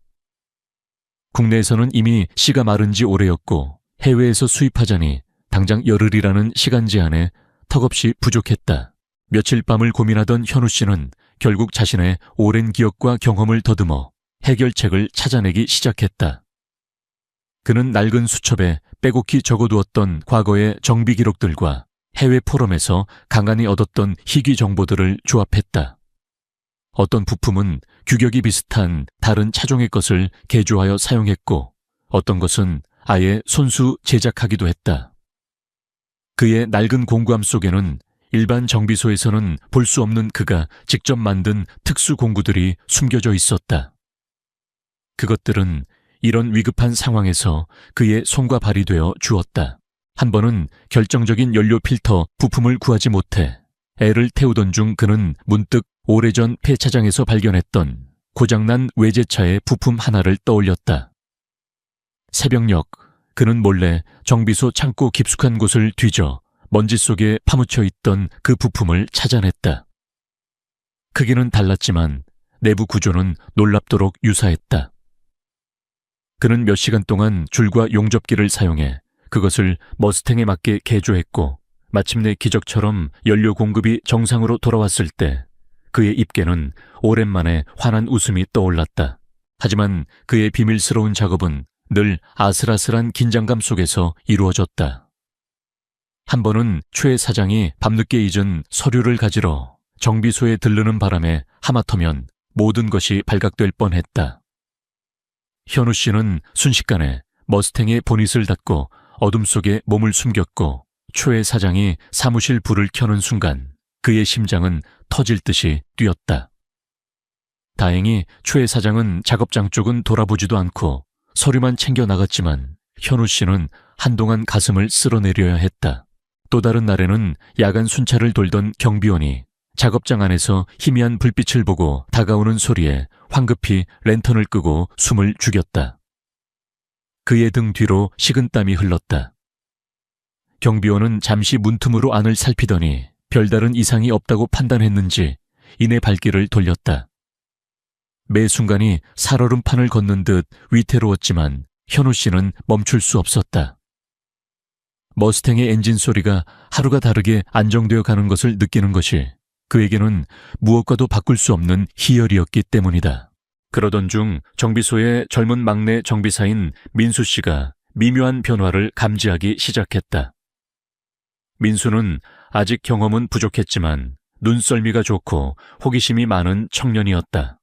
국내에서는 이미 씨가 마른 지 오래였고 해외에서 수입하자니 당장 열흘이라는 시간 제한에 턱없이 부족했다. 며칠 밤을 고민하던 현우 씨는 결국 자신의 오랜 기억과 경험을 더듬어 해결책을 찾아내기 시작했다. 그는 낡은 수첩에 빼곡히 적어두었던 과거의 정비 기록들과 해외 포럼에서 간간히 얻었던 희귀 정보들을 조합했다. 어떤 부품은 규격이 비슷한 다른 차종의 것을 개조하여 사용했고 어떤 것은 아예 손수 제작하기도 했다. 그의 낡은 공구함 속에는 일반 정비소에서는 볼 수 없는 그가 직접 만든 특수 공구들이 숨겨져 있었다. 그것들은 이런 위급한 상황에서 그의 손과 발이 되어 주었다. 한 번은 결정적인 연료 필터 부품을 구하지 못해 애를 태우던 중 그는 문득 오래전 폐차장에서 발견했던 고장난 외제차의 부품 하나를 떠올렸다. 새벽녘 그는 몰래 정비소 창고 깊숙한 곳을 뒤져 먼지 속에 파묻혀 있던 그 부품을 찾아냈다. 크기는 달랐지만 내부 구조는 놀랍도록 유사했다. 그는 몇 시간 동안 줄과 용접기를 사용해 그것을 머스탱에 맞게 개조했고 마침내 기적처럼 연료 공급이 정상으로 돌아왔을 때 그의 입계는 오랜만에 환한 웃음이 떠올랐다. 하지만 그의 비밀스러운 작업은 늘 아슬아슬한 긴장감 속에서 이루어졌다. 한 번은 최 사장이 밤늦게 잊은 서류를 가지러 정비소에 들르는 바람에 하마터면 모든 것이 발각될 뻔했다. 현우 씨는 순식간에 머스탱의 보닛을 닫고 어둠 속에 몸을 숨겼고 최 사장이 사무실 불을 켜는 순간 그의 심장은 터질 듯이 뛰었다. 다행히 최 사장은 작업장 쪽은 돌아보지도 않고 서류만 챙겨 나갔지만 현우 씨는 한동안 가슴을 쓸어내려야 했다. 또 다른 날에는 야간 순찰을 돌던 경비원이 작업장 안에서 희미한 불빛을 보고 다가오는 소리에 황급히 랜턴을 끄고 숨을 죽였다. 그의 등 뒤로 식은땀이 흘렀다. 경비원은 잠시 문틈으로 안을 살피더니 별다른 이상이 없다고 판단했는지 이내 발길을 돌렸다. 매 순간이 살얼음판을 걷는 듯 위태로웠지만 현우 씨는 멈출 수 없었다. 머스탱의 엔진 소리가 하루가 다르게 안정되어 가는 것을 느끼는 것이 그에게는 무엇과도 바꿀 수 없는 희열이었기 때문이다. 그러던 중 정비소의 젊은 막내 정비사인 민수 씨가 미묘한 변화를 감지하기 시작했다. 민수는 아직 경험은 부족했지만 눈썰미가 좋고 호기심이 많은 청년이었다.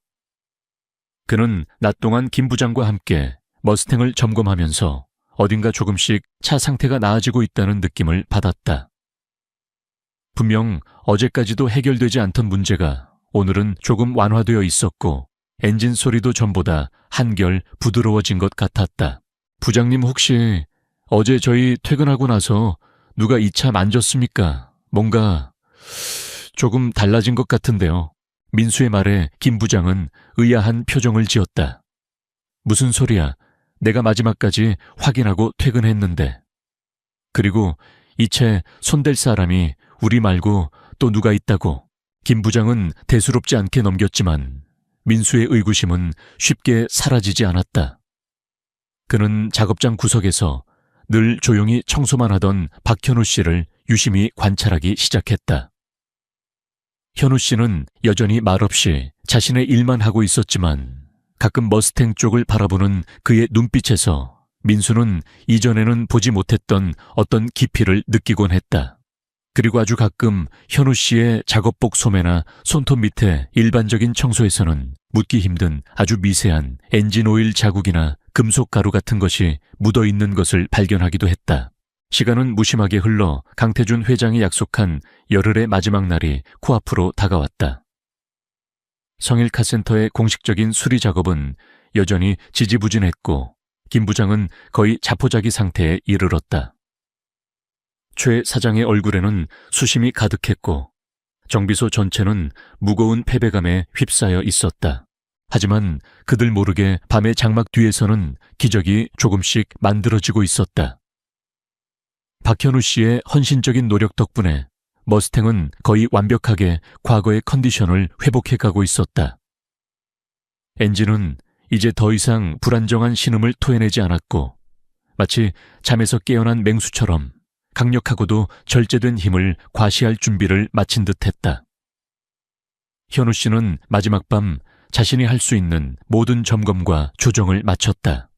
그는 낮 동안 김 부장과 함께 머스탱을 점검하면서 어딘가 조금씩 차 상태가 나아지고 있다는 느낌을 받았다. 분명 어제까지도 해결되지 않던 문제가 오늘은 조금 완화되어 있었고 엔진 소리도 전보다 한결 부드러워진 것 같았다. 부장님 혹시 어제 저희 퇴근하고 나서 누가 이 차 만졌습니까? 뭔가 조금 달라진 것 같은데요. 민수의 말에 김 부장은 의아한 표정을 지었다. 무슨 소리야? 내가 마지막까지 확인하고 퇴근했는데. 그리고 이 채 손댈 사람이 우리 말고 또 누가 있다고. 김 부장은 대수롭지 않게 넘겼지만 민수의 의구심은 쉽게 사라지지 않았다. 그는 작업장 구석에서 늘 조용히 청소만 하던 박현우 씨를 유심히 관찰하기 시작했다. 현우 씨는 여전히 말없이 자신의 일만 하고 있었지만 가끔 머스탱 쪽을 바라보는 그의 눈빛에서 민수는 이전에는 보지 못했던 어떤 깊이를 느끼곤 했다. 그리고 아주 가끔 현우 씨의 작업복 소매나 손톱 밑에 일반적인 청소에서는 묻기 힘든 아주 미세한 엔진 오일 자국이나 금속 가루 같은 것이 묻어 있는 것을 발견하기도 했다. 시간은 무심하게 흘러 강태준 회장이 약속한 열흘의 마지막 날이 코앞으로 다가왔다. 성일카센터의 공식적인 수리 작업은 여전히 지지부진했고 김 부장은 거의 자포자기 상태에 이르렀다. 최 사장의 얼굴에는 수심이 가득했고 정비소 전체는 무거운 패배감에 휩싸여 있었다. 하지만 그들 모르게 밤의 장막 뒤에서는 기적이 조금씩 만들어지고 있었다. 박현우 씨의 헌신적인 노력 덕분에 머스탱은 거의 완벽하게 과거의 컨디션을 회복해가고 있었다. 엔진은 이제 더 이상 불안정한 신음을 토해내지 않았고 마치 잠에서 깨어난 맹수처럼 강력하고도 절제된 힘을 과시할 준비를 마친 듯했다. 현우 씨는 마지막 밤 자신이 할 수 있는 모든 점검과 조정을 마쳤다.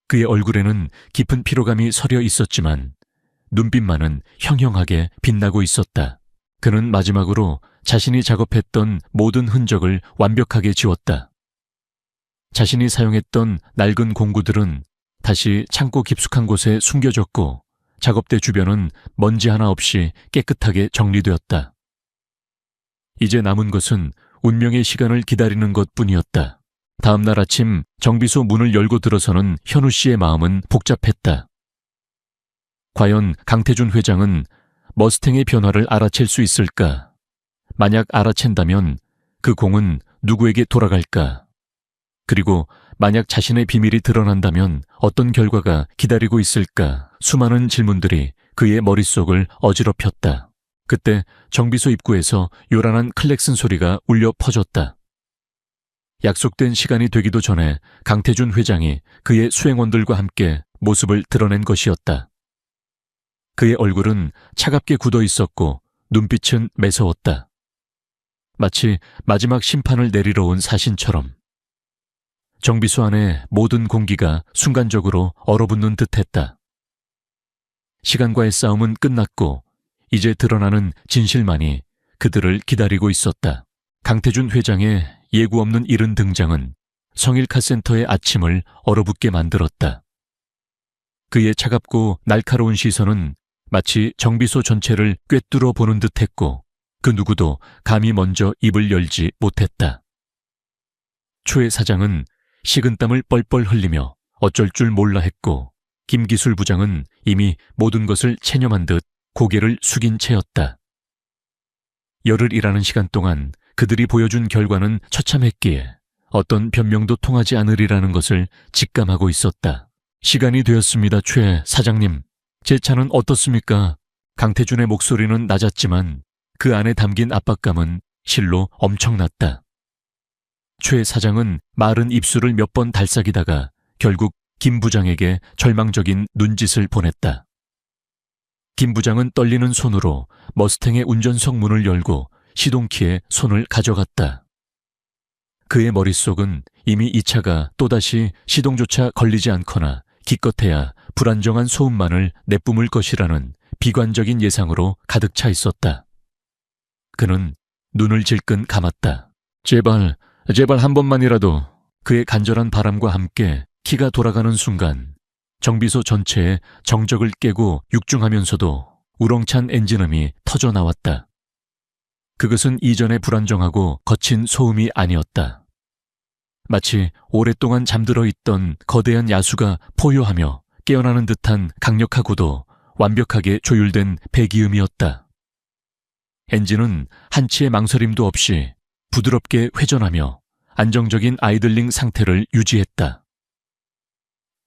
그의 얼굴에는 깊은 피로감이 서려 있었지만 눈빛만은 형형하게 빛나고 있었다. 그는 마지막으로 자신이 작업했던 모든 흔적을 완벽하게 지웠다. 자신이 사용했던 낡은 공구들은 다시 창고 깊숙한 곳에 숨겨졌고 작업대 주변은 먼지 하나 없이 깨끗하게 정리되었다. 이제 남은 것은 운명의 시간을 기다리는 것뿐이었다. 다음 날 아침 정비소 문을 열고 들어서는 현우 씨의 마음은 복잡했다. 과연 강태준 회장은 머스탱의 변화를 알아챌 수 있을까? 만약 알아챈다면 그 공은 누구에게 돌아갈까? 그리고 만약 자신의 비밀이 드러난다면 어떤 결과가 기다리고 있을까? 수많은 질문들이 그의 머릿속을 어지럽혔다. 그때 정비소 입구에서 요란한 클렉슨 소리가 울려 퍼졌다. 약속된 시간이 되기도 전에 강태준 회장이 그의 수행원들과 함께 모습을 드러낸 것이었다. 그의 얼굴은 차갑게 굳어 있었고 눈빛은 매서웠다. 마치 마지막 심판을 내리러 온 사신처럼. 정비소 안의 모든 공기가 순간적으로 얼어붙는 듯했다. 시간과의 싸움은 끝났고 이제 드러나는 진실만이 그들을 기다리고 있었다. 강태준 회장의 예고 없는 이른 등장은 성일카센터의 아침을 얼어붙게 만들었다. 그의 차갑고 날카로운 시선은 마치 정비소 전체를 꿰뚫어 보는 듯했고 그 누구도 감히 먼저 입을 열지 못했다. 초의 사장은 식은땀을 뻘뻘 흘리며 어쩔 줄 몰라 했고 김기술 부장은 이미 모든 것을 체념한 듯 고개를 숙인 채였다. 열흘이라는 시간 동안 그들이 보여준 결과는 처참했기에 어떤 변명도 통하지 않으리라는 것을 직감하고 있었다. 시간이 되었습니다, 최 사장님. 제 차는 어떻습니까? 강태준의 목소리는 낮았지만 그 안에 담긴 압박감은 실로 엄청났다. 최 사장은 마른 입술을 몇 번 달싹이다가 결국 김 부장에게 절망적인 눈짓을 보냈다. 김 부장은 떨리는 손으로 머스탱의 운전석 문을 열고 시동키에 손을 가져갔다. 그의 머릿속은 이미 이 차가 또다시 시동조차 걸리지 않거나 기껏해야 불안정한 소음만을 내뿜을 것이라는 비관적인 예상으로 가득 차 있었다. 그는 눈을 질끈 감았다. 제발 한 번만이라도. 그의 간절한 바람과 함께 키가 돌아가는 순간 정비소 전체에 정적을 깨고 육중하면서도 우렁찬 엔진음이 터져 나왔다. 그것은 이전의 불안정하고 거친 소음이 아니었다. 마치 오랫동안 잠들어 있던 거대한 야수가 포효하며 깨어나는 듯한 강력하고도 완벽하게 조율된 배기음이었다. 엔진은 한치의 망설임도 없이 부드럽게 회전하며 안정적인 아이들링 상태를 유지했다.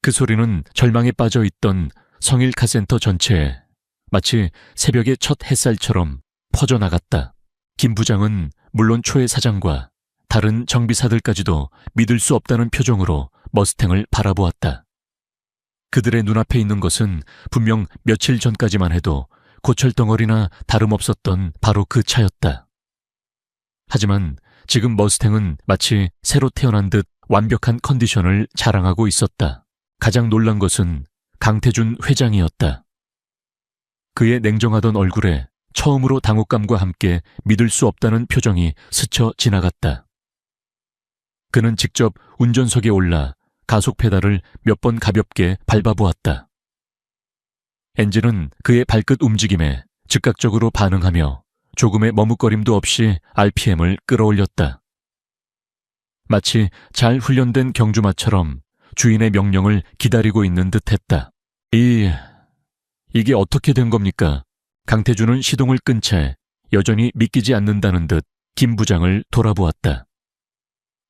그 소리는 절망에 빠져 있던 성일카센터 전체에 마치 새벽의 첫 햇살처럼 퍼져나갔다. 김 부장은 물론 초의 사장과 다른 정비사들까지도 믿을 수 없다는 표정으로 머스탱을 바라보았다. 그들의 눈앞에 있는 것은 분명 며칠 전까지만 해도 고철덩어리나 다름없었던 바로 그 차였다. 하지만 지금 머스탱은 마치 새로 태어난 듯 완벽한 컨디션을 자랑하고 있었다. 가장 놀란 것은 강태준 회장이었다. 그의 냉정하던 얼굴에 처음으로 당혹감과 함께 믿을 수 없다는 표정이 스쳐 지나갔다. 그는 직접 운전석에 올라 가속 페달을 몇 번 가볍게 밟아보았다. 엔진은 그의 발끝 움직임에 즉각적으로 반응하며 조금의 머뭇거림도 없이 RPM을 끌어올렸다. 마치 잘 훈련된 경주마처럼 주인의 명령을 기다리고 있는 듯했다. 이게 어떻게 된 겁니까? 강태준은 시동을 끈 채 여전히 믿기지 않는다는 듯 김 부장을 돌아보았다.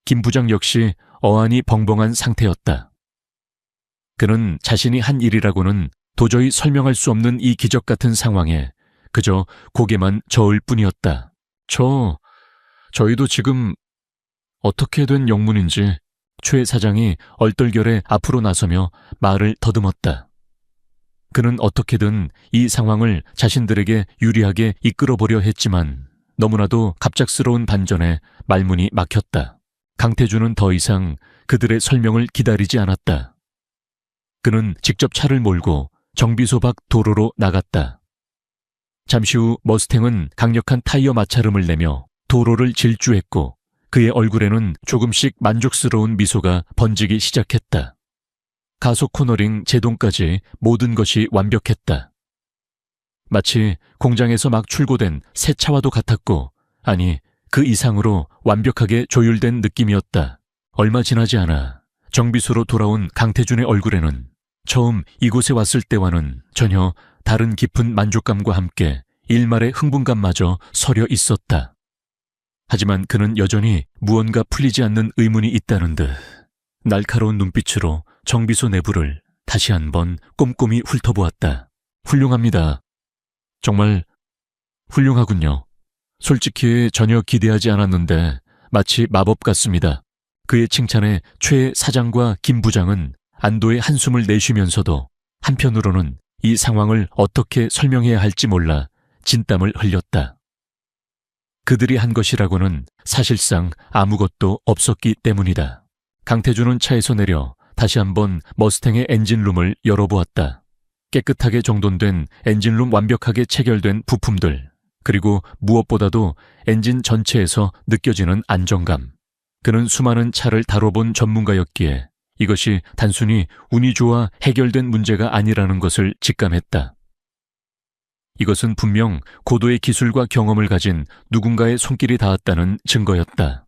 김 부장 역시 어안이 벙벙한 상태였다. 그는 자신이 한 일이라고는 도저히 설명할 수 없는 이 기적 같은 상황에 그저 고개만 저을 뿐이었다. 저희도 지금 어떻게 된 영문인지 최 사장이 얼떨결에 앞으로 나서며 말을 더듬었다. 그는 어떻게든 이 상황을 자신들에게 유리하게 이끌어보려 했지만 너무나도 갑작스러운 반전에 말문이 막혔다. 강태준은 더 이상 그들의 설명을 기다리지 않았다. 그는 직접 차를 몰고 정비소 밖 도로로 나갔다. 잠시 후 머스탱은 강력한 타이어 마찰음을 내며 도로를 질주했고 그의 얼굴에는 조금씩 만족스러운 미소가 번지기 시작했다. 가속 코너링 제동까지 모든 것이 완벽했다. 마치 공장에서 막 출고된 새 차와도 같았고, 아니 그 이상으로 완벽하게 조율된 느낌이었다. 얼마 지나지 않아 정비소로 돌아온 강태준의 얼굴에는 처음 이곳에 왔을 때와는 전혀 다른 깊은 만족감과 함께 일말의 흥분감마저 서려 있었다. 하지만 그는 여전히 무언가 풀리지 않는 의문이 있다는 듯 날카로운 눈빛으로 정비소 내부를 다시 한번 꼼꼼히 훑어보았다. 훌륭합니다. 정말 훌륭하군요. 솔직히 전혀 기대하지 않았는데 마치 마법 같습니다. 그의 칭찬에 최 사장과 김 부장은 안도의 한숨을 내쉬면서도 한편으로는 이 상황을 어떻게 설명해야 할지 몰라 진땀을 흘렸다. 그들이 한 것이라고는 사실상 아무것도 없었기 때문이다. 강태준은 차에서 내려 다시 한번 머스탱의 엔진룸을 열어보았다. 깨끗하게 정돈된 엔진룸 완벽하게 체결된 부품들, 그리고 무엇보다도 엔진 전체에서 느껴지는 안정감. 그는 수많은 차를 다뤄본 전문가였기에 이것이 단순히 운이 좋아 해결된 문제가 아니라는 것을 직감했다. 이것은 분명 고도의 기술과 경험을 가진 누군가의 손길이 닿았다는 증거였다.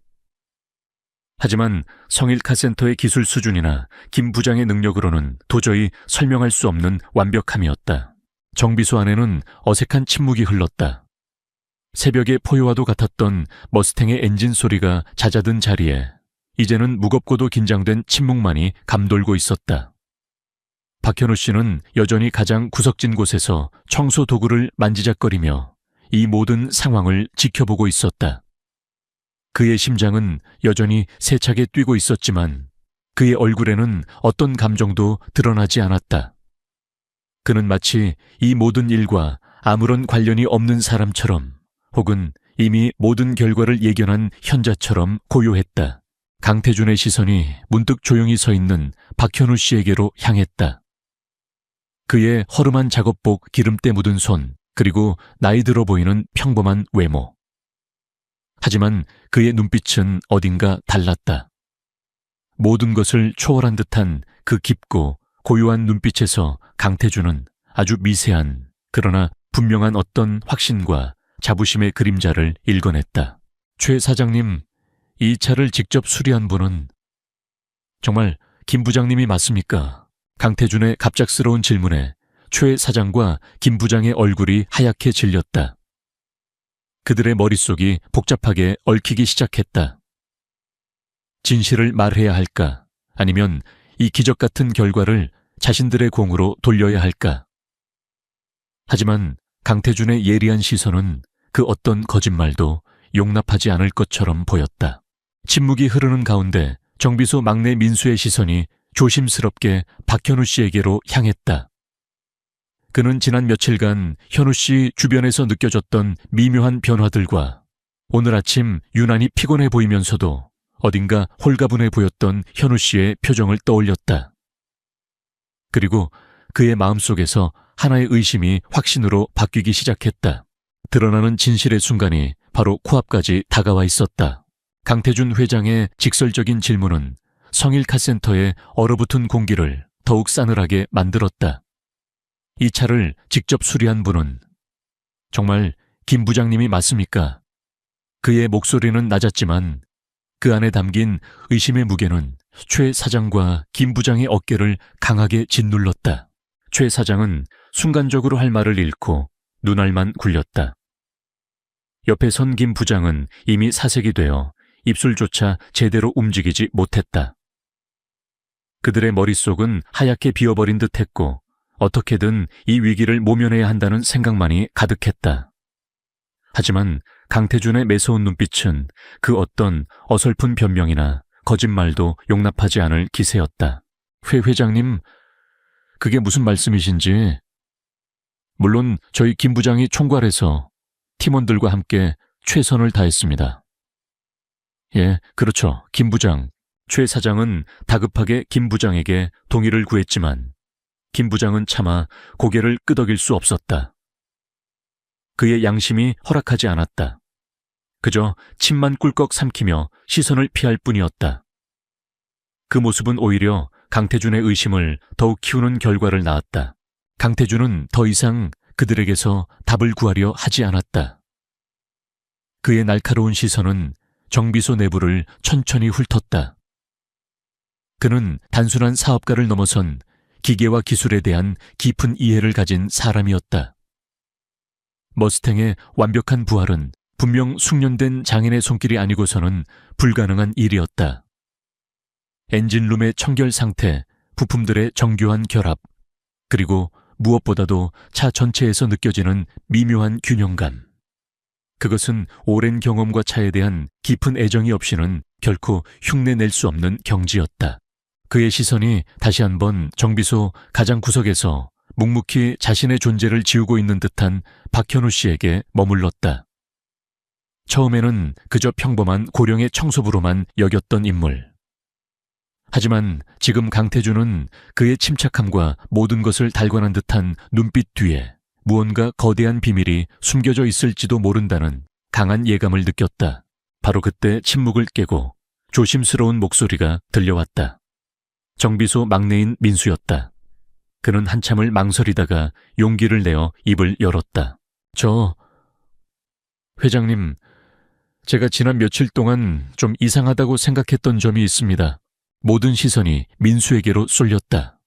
하지만 성일 카센터의 기술 수준이나 김 부장의 능력으로는 도저히 설명할 수 없는 완벽함이었다. 정비소 안에는 어색한 침묵이 흘렀다. 새벽의 포효와도 같았던 머스탱의 엔진 소리가 잦아든 자리에 이제는 무겁고도 긴장된 침묵만이 감돌고 있었다. 박현우 씨는 여전히 가장 구석진 곳에서 청소 도구를 만지작거리며 이 모든 상황을 지켜보고 있었다. 그의 심장은 여전히 세차게 뛰고 있었지만 그의 얼굴에는 어떤 감정도 드러나지 않았다. 그는 마치 이 모든 일과 아무런 관련이 없는 사람처럼 혹은 이미 모든 결과를 예견한 현자처럼 고요했다. 강태준의 시선이 문득 조용히 서 있는 박현우 씨에게로 향했다. 그의 허름한 작업복 기름때 묻은 손, 그리고 나이 들어 보이는 평범한 외모. 하지만 그의 눈빛은 어딘가 달랐다. 모든 것을 초월한 듯한 그 깊고 고요한 눈빛에서 강태준은 아주 미세한 그러나 분명한 어떤 확신과 자부심의 그림자를 읽어냈다. 최 사장님, 이 차를 직접 수리한 분은 정말 김 부장님이 맞습니까? 강태준의 갑작스러운 질문에 최 사장과 김 부장의 얼굴이 하얗게 질렸다. 그들의 머릿속이 복잡하게 얽히기 시작했다. 진실을 말해야 할까? 아니면 이 기적 같은 결과를 자신들의 공으로 돌려야 할까? 하지만 강태준의 예리한 시선은 그 어떤 거짓말도 용납하지 않을 것처럼 보였다. 침묵이 흐르는 가운데 정비소 막내 민수의 시선이 조심스럽게 박현우 씨에게로 향했다. 그는 지난 며칠간 현우 씨 주변에서 느껴졌던 미묘한 변화들과 오늘 아침 유난히 피곤해 보이면서도 어딘가 홀가분해 보였던 현우 씨의 표정을 떠올렸다. 그리고 그의 마음속에서 하나의 의심이 확신으로 바뀌기 시작했다. 드러나는 진실의 순간이 바로 코앞까지 다가와 있었다. 강태준 회장의 직설적인 질문은 성일 카센터의 얼어붙은 공기를 더욱 싸늘하게 만들었다. 이 차를 직접 수리한 분은 정말 김 부장님이 맞습니까? 그의 목소리는 낮았지만 그 안에 담긴 의심의 무게는 최 사장과 김 부장의 어깨를 강하게 짓눌렀다. 최 사장은 순간적으로 할 말을 잃고 눈알만 굴렸다. 옆에 선 김 부장은 이미 사색이 되어 입술조차 제대로 움직이지 못했다. 그들의 머릿속은 하얗게 비어버린 듯했고 어떻게든 이 위기를 모면해야 한다는 생각만이 가득했다. 하지만 강태준의 매서운 눈빛은 그 어떤 어설픈 변명이나 거짓말도 용납하지 않을 기세였다. 회장님, 그게 무슨 말씀이신지. 물론 저희 김 부장이 총괄해서 팀원들과 함께 최선을 다했습니다. 예, 그렇죠. 김 부장. 최 사장은 다급하게 김 부장에게 동의를 구했지만 김 부장은 차마 고개를 끄덕일 수 없었다. 그의 양심이 허락하지 않았다. 그저 침만 꿀꺽 삼키며 시선을 피할 뿐이었다. 그 모습은 오히려 강태준의 의심을 더욱 키우는 결과를 낳았다. 강태준은 더 이상 그들에게서 답을 구하려 하지 않았다. 그의 날카로운 시선은 정비소 내부를 천천히 훑었다. 그는 단순한 사업가를 넘어선 기계와 기술에 대한 깊은 이해를 가진 사람이었다. 머스탱의 완벽한 부활은 분명 숙련된 장인의 손길이 아니고서는 불가능한 일이었다. 엔진룸의 청결 상태, 부품들의 정교한 결합, 그리고 무엇보다도 차 전체에서 느껴지는 미묘한 균형감. 그것은 오랜 경험과 차에 대한 깊은 애정이 없이는 결코 흉내낼 수 없는 경지였다. 그의 시선이 다시 한번 정비소 가장 구석에서 묵묵히 자신의 존재를 지우고 있는 듯한 박현우 씨에게 머물렀다. 처음에는 그저 평범한 고령의 청소부로만 여겼던 인물. 하지만 지금 강태준은 그의 침착함과 모든 것을 달관한 듯한 눈빛 뒤에 무언가 거대한 비밀이 숨겨져 있을지도 모른다는 강한 예감을 느꼈다. 바로 그때 침묵을 깨고 조심스러운 목소리가 들려왔다. 정비소 막내인 민수였다. 그는 한참을 망설이다가 용기를 내어 입을 열었다. 회장님, 제가 지난 며칠 동안 좀 이상하다고 생각했던 점이 있습니다. 모든 시선이 민수에게로 쏠렸다.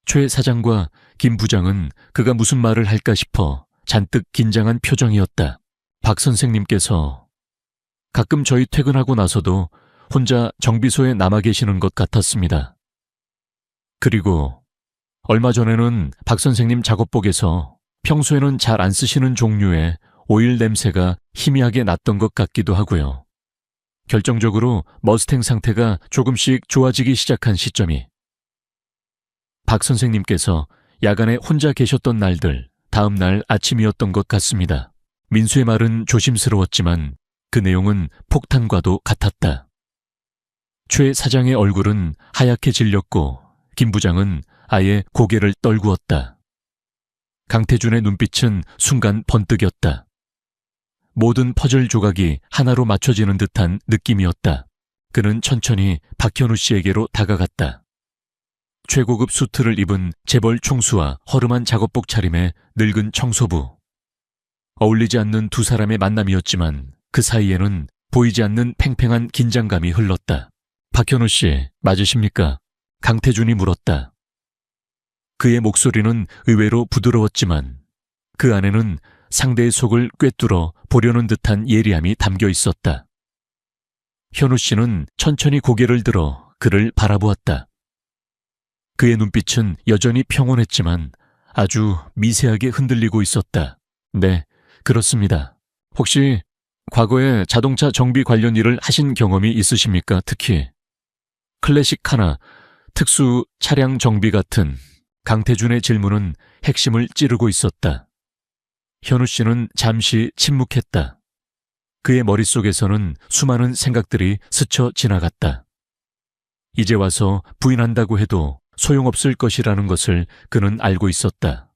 최 사장과 김 부장은 그가 무슨 말을 할까 싶어 잔뜩 긴장한 표정이었다. 박 선생님께서 가끔 저희 퇴근하고 나서도 혼자 정비소에 남아 계시는 것 같았습니다. 그리고 얼마 전에는 박 선생님 작업복에서 평소에는 잘 안 쓰시는 종류의 오일 냄새가 희미하게 났던 것 같기도 하고요. 결정적으로 머스탱 상태가 조금씩 좋아지기 시작한 시점이 박 선생님께서 야간에 혼자 계셨던 날들 다음 날 아침이었던 것 같습니다. 민수의 말은 조심스러웠지만 그 내용은 폭탄과도 같았다. 최 사장의 얼굴은 하얗게 질렸고 김 부장은 아예 고개를 떨구었다. 강태준의 눈빛은 순간 번뜩였다. 모든 퍼즐 조각이 하나로 맞춰지는 듯한 느낌이었다. 그는 천천히 박현우 씨에게로 다가갔다. 최고급 수트를 입은 재벌 총수와 허름한 작업복 차림의 늙은 청소부. 어울리지 않는 두 사람의 만남이었지만 그 사이에는 보이지 않는 팽팽한 긴장감이 흘렀다. 박현우 씨, 맞으십니까? 강태준이 물었다. 그의 목소리는 의외로 부드러웠지만 그 안에는 상대의 속을 꿰뚫어 보려는 듯한 예리함이 담겨 있었다. 현우 씨는 천천히 고개를 들어 그를 바라보았다. 그의 눈빛은 여전히 평온했지만 아주 미세하게 흔들리고 있었다. 네, 그렇습니다. 혹시 과거에 자동차 정비 관련 일을 하신 경험이 있으십니까? 특히 클래식 카나, 특수 차량 정비 같은. 강태준의 질문은 핵심을 찌르고 있었다. 현우 씨는 잠시 침묵했다. 그의 머릿속에서는 수많은 생각들이 스쳐 지나갔다. 이제 와서 부인한다고 해도 소용없을 것이라는 것을 그는 알고 있었다.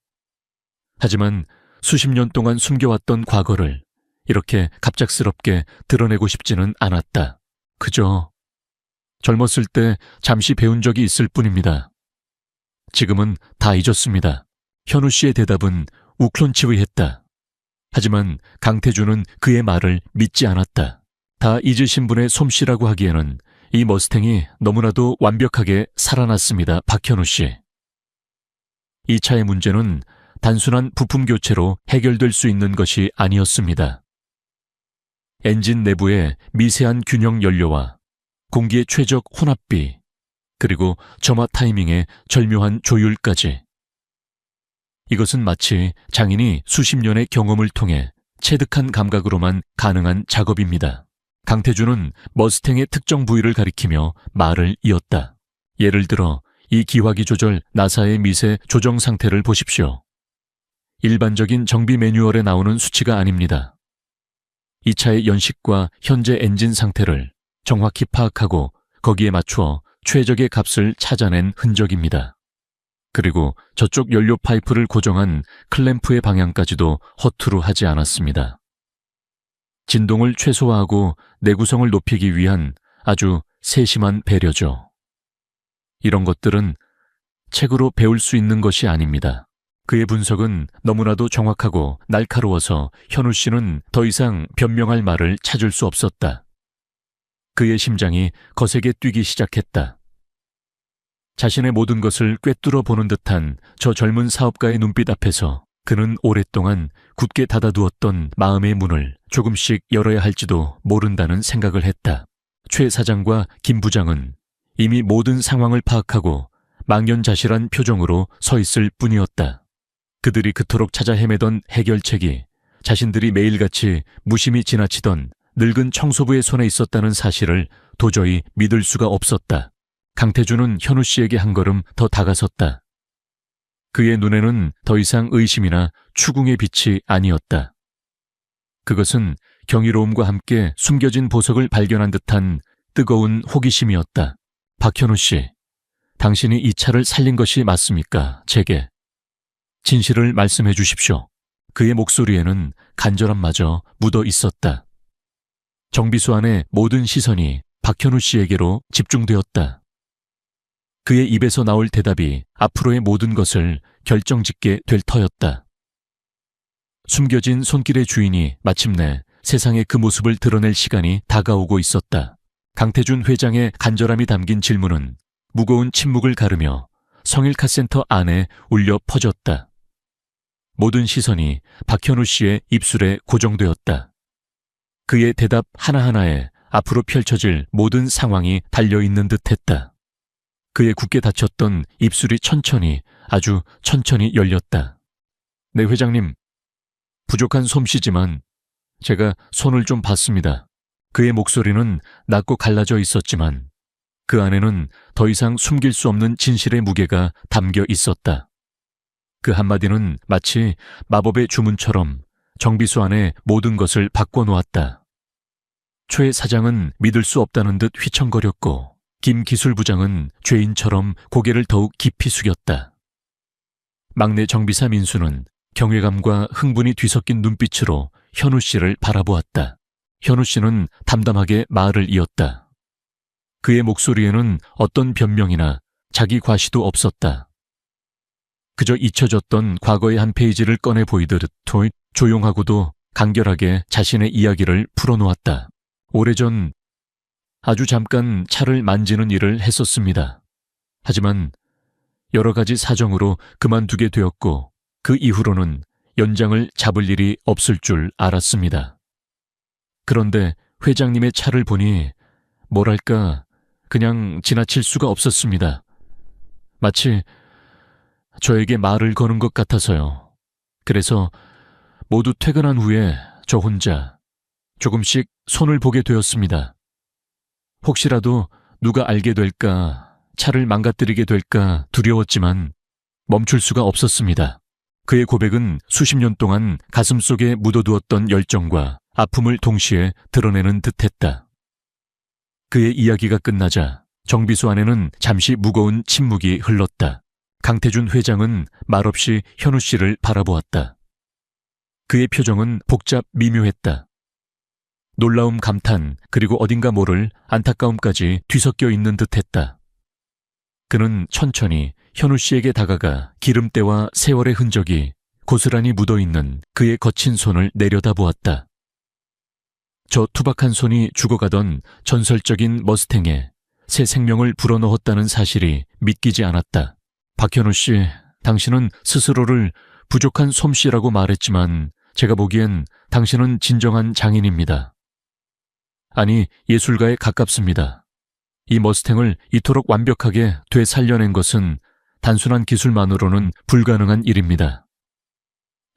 하지만 수십 년 동안 숨겨왔던 과거를 이렇게 갑작스럽게 드러내고 싶지는 않았다. 그저 젊었을 때 잠시 배운 적이 있을 뿐입니다. 지금은 다 잊었습니다. 현우 씨의 대답은 우클론치의했다. 하지만 강태주는 그의 말을 믿지 않았다. 다 잊으신 분의 솜씨라고 하기에는 이 머스탱이 너무나도 완벽하게 살아났습니다, 박현우 씨. 이 차의 문제는 단순한 부품 교체로 해결될 수 있는 것이 아니었습니다. 엔진 내부의 미세한 균형 연료와 공기의 최적 혼합비, 그리고 점화 타이밍의 절묘한 조율까지. 이것은 마치 장인이 수십 년의 경험을 통해 체득한 감각으로만 가능한 작업입니다. 강태주는 머스탱의 특정 부위를 가리키며 말을 이었다. 예를 들어 이 기화기 조절 나사의 미세 조정 상태를 보십시오. 일반적인 정비 매뉴얼에 나오는 수치가 아닙니다. 이 차의 연식과 현재 엔진 상태를 정확히 파악하고 거기에 맞추어 최적의 값을 찾아낸 흔적입니다. 그리고 저쪽 연료 파이프를 고정한 클램프의 방향까지도 허투루 하지 않았습니다. 진동을 최소화하고 내구성을 높이기 위한 아주 세심한 배려죠. 이런 것들은 책으로 배울 수 있는 것이 아닙니다. 그의 분석은 너무나도 정확하고 날카로워서 현우 씨는 더 이상 변명할 말을 찾을 수 없었다. 그의 심장이 거세게 뛰기 시작했다. 자신의 모든 것을 꿰뚫어 보는 듯한 저 젊은 사업가의 눈빛 앞에서 그는 오랫동안 굳게 닫아두었던 마음의 문을 조금씩 열어야 할지도 모른다는 생각을 했다. 최 사장과 김 부장은 이미 모든 상황을 파악하고 망연자실한 표정으로 서 있을 뿐이었다. 그들이 그토록 찾아 헤매던 해결책이 자신들이 매일같이 무심히 지나치던 늙은 청소부의 손에 있었다는 사실을 도저히 믿을 수가 없었다. 강태주는 현우 씨에게 한 걸음 더 다가섰다. 그의 눈에는 더 이상 의심이나 추궁의 빛이 아니었다. 그것은 경이로움과 함께 숨겨진 보석을 발견한 듯한 뜨거운 호기심이었다. 박현우 씨, 당신이 이 차를 살린 것이 맞습니까? 제게 진실을 말씀해 주십시오. 그의 목소리에는 간절함마저 묻어 있었다. 정비소 안의 모든 시선이 박현우 씨에게로 집중되었다. 그의 입에서 나올 대답이 앞으로의 모든 것을 결정짓게 될 터였다. 숨겨진 손길의 주인이 마침내 세상의 그 모습을 드러낼 시간이 다가오고 있었다. 강태준 회장의 간절함이 담긴 질문은 무거운 침묵을 가르며 성일카센터 안에 울려 퍼졌다. 모든 시선이 박현우 씨의 입술에 고정되었다. 그의 대답 하나하나에 앞으로 펼쳐질 모든 상황이 달려있는 듯했다. 그의 굳게 닫혔던 입술이 아주 천천히 열렸다. 네, 회장님. 부족한 솜씨지만 제가 손을 좀 봤습니다. 그의 목소리는 낮고 갈라져 있었지만 그 안에는 더 이상 숨길 수 없는 진실의 무게가 담겨 있었다. 그 한마디는 마치 마법의 주문처럼 정비소 안에 모든 것을 바꿔놓았다. 최 사장은 믿을 수 없다는 듯 휘청거렸고 김 기술부장은 죄인처럼 고개를 더욱 깊이 숙였다. 막내 정비사 민수는 경외감과 흥분이 뒤섞인 눈빛으로 현우 씨를 바라보았다. 현우 씨는 담담하게 말을 이었다. 그의 목소리에는 어떤 변명이나 자기 과시도 없었다. 그저 잊혀졌던 과거의 한 페이지를 꺼내 보이듯 조용하고도 간결하게 자신의 이야기를 풀어놓았다. 오래전 아주 잠깐 차를 만지는 일을 했었습니다. 하지만 여러 가지 사정으로 그만두게 되었고 그 이후로는 연장을 잡을 일이 없을 줄 알았습니다. 그런데 회장님의 차를 보니 뭐랄까 그냥 지나칠 수가 없었습니다. 마치 저에게 말을 거는 것 같아서요. 그래서 모두 퇴근한 후에 저 혼자 조금씩 손을 보게 되었습니다. 혹시라도 누가 알게 될까, 차를 망가뜨리게 될까 두려웠지만 멈출 수가 없었습니다. 그의 고백은 수십 년 동안 가슴속에 묻어두었던 열정과 아픔을 동시에 드러내는 듯했다. 그의 이야기가 끝나자 정비소 안에는 잠시 무거운 침묵이 흘렀다. 강태준 회장은 말없이 현우 씨를 바라보았다. 그의 표정은 복잡 미묘했다. 놀라움, 감탄, 그리고 어딘가 모를 안타까움까지 뒤섞여 있는 듯했다. 그는 천천히 현우 씨에게 다가가 기름때와 세월의 흔적이 고스란히 묻어있는 그의 거친 손을 내려다보았다. 저 투박한 손이 죽어가던 전설적인 머스탱에 새 생명을 불어넣었다는 사실이 믿기지 않았다. 박현우 씨, 당신은 스스로를 부족한 솜씨라고 말했지만 제가 보기엔 당신은 진정한 장인입니다. 아니, 예술가에 가깝습니다. 이 머스탱을 이토록 완벽하게 되살려낸 것은 단순한 기술만으로는 불가능한 일입니다.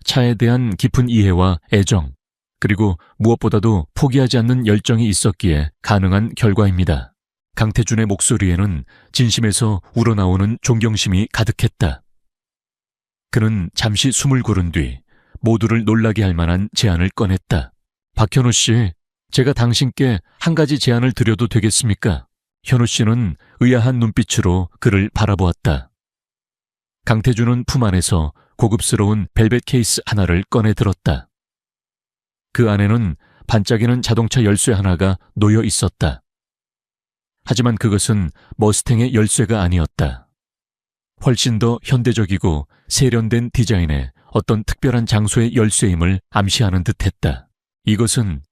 차에 대한 깊은 이해와 애정, 그리고 무엇보다도 포기하지 않는 열정이 있었기에 가능한 결과입니다. 강태준의 목소리에는 진심에서 우러나오는 존경심이 가득했다. 그는 잠시 숨을 고른 뒤 모두를 놀라게 할 만한 제안을 꺼냈다. 박현우 씨, 제가 당신께 한 가지 제안을 드려도 되겠습니까? 현우 씨는 의아한 눈빛으로 그를 바라보았다. 강태준은 품 안에서 고급스러운 벨벳 케이스 하나를 꺼내 들었다. 그 안에는 반짝이는 자동차 열쇠 하나가 놓여 있었다. 하지만 그것은 머스탱의 열쇠가 아니었다. 훨씬 더 현대적이고 세련된 디자인의 어떤 특별한 장소의 열쇠임을 암시하는 듯했다. 이것은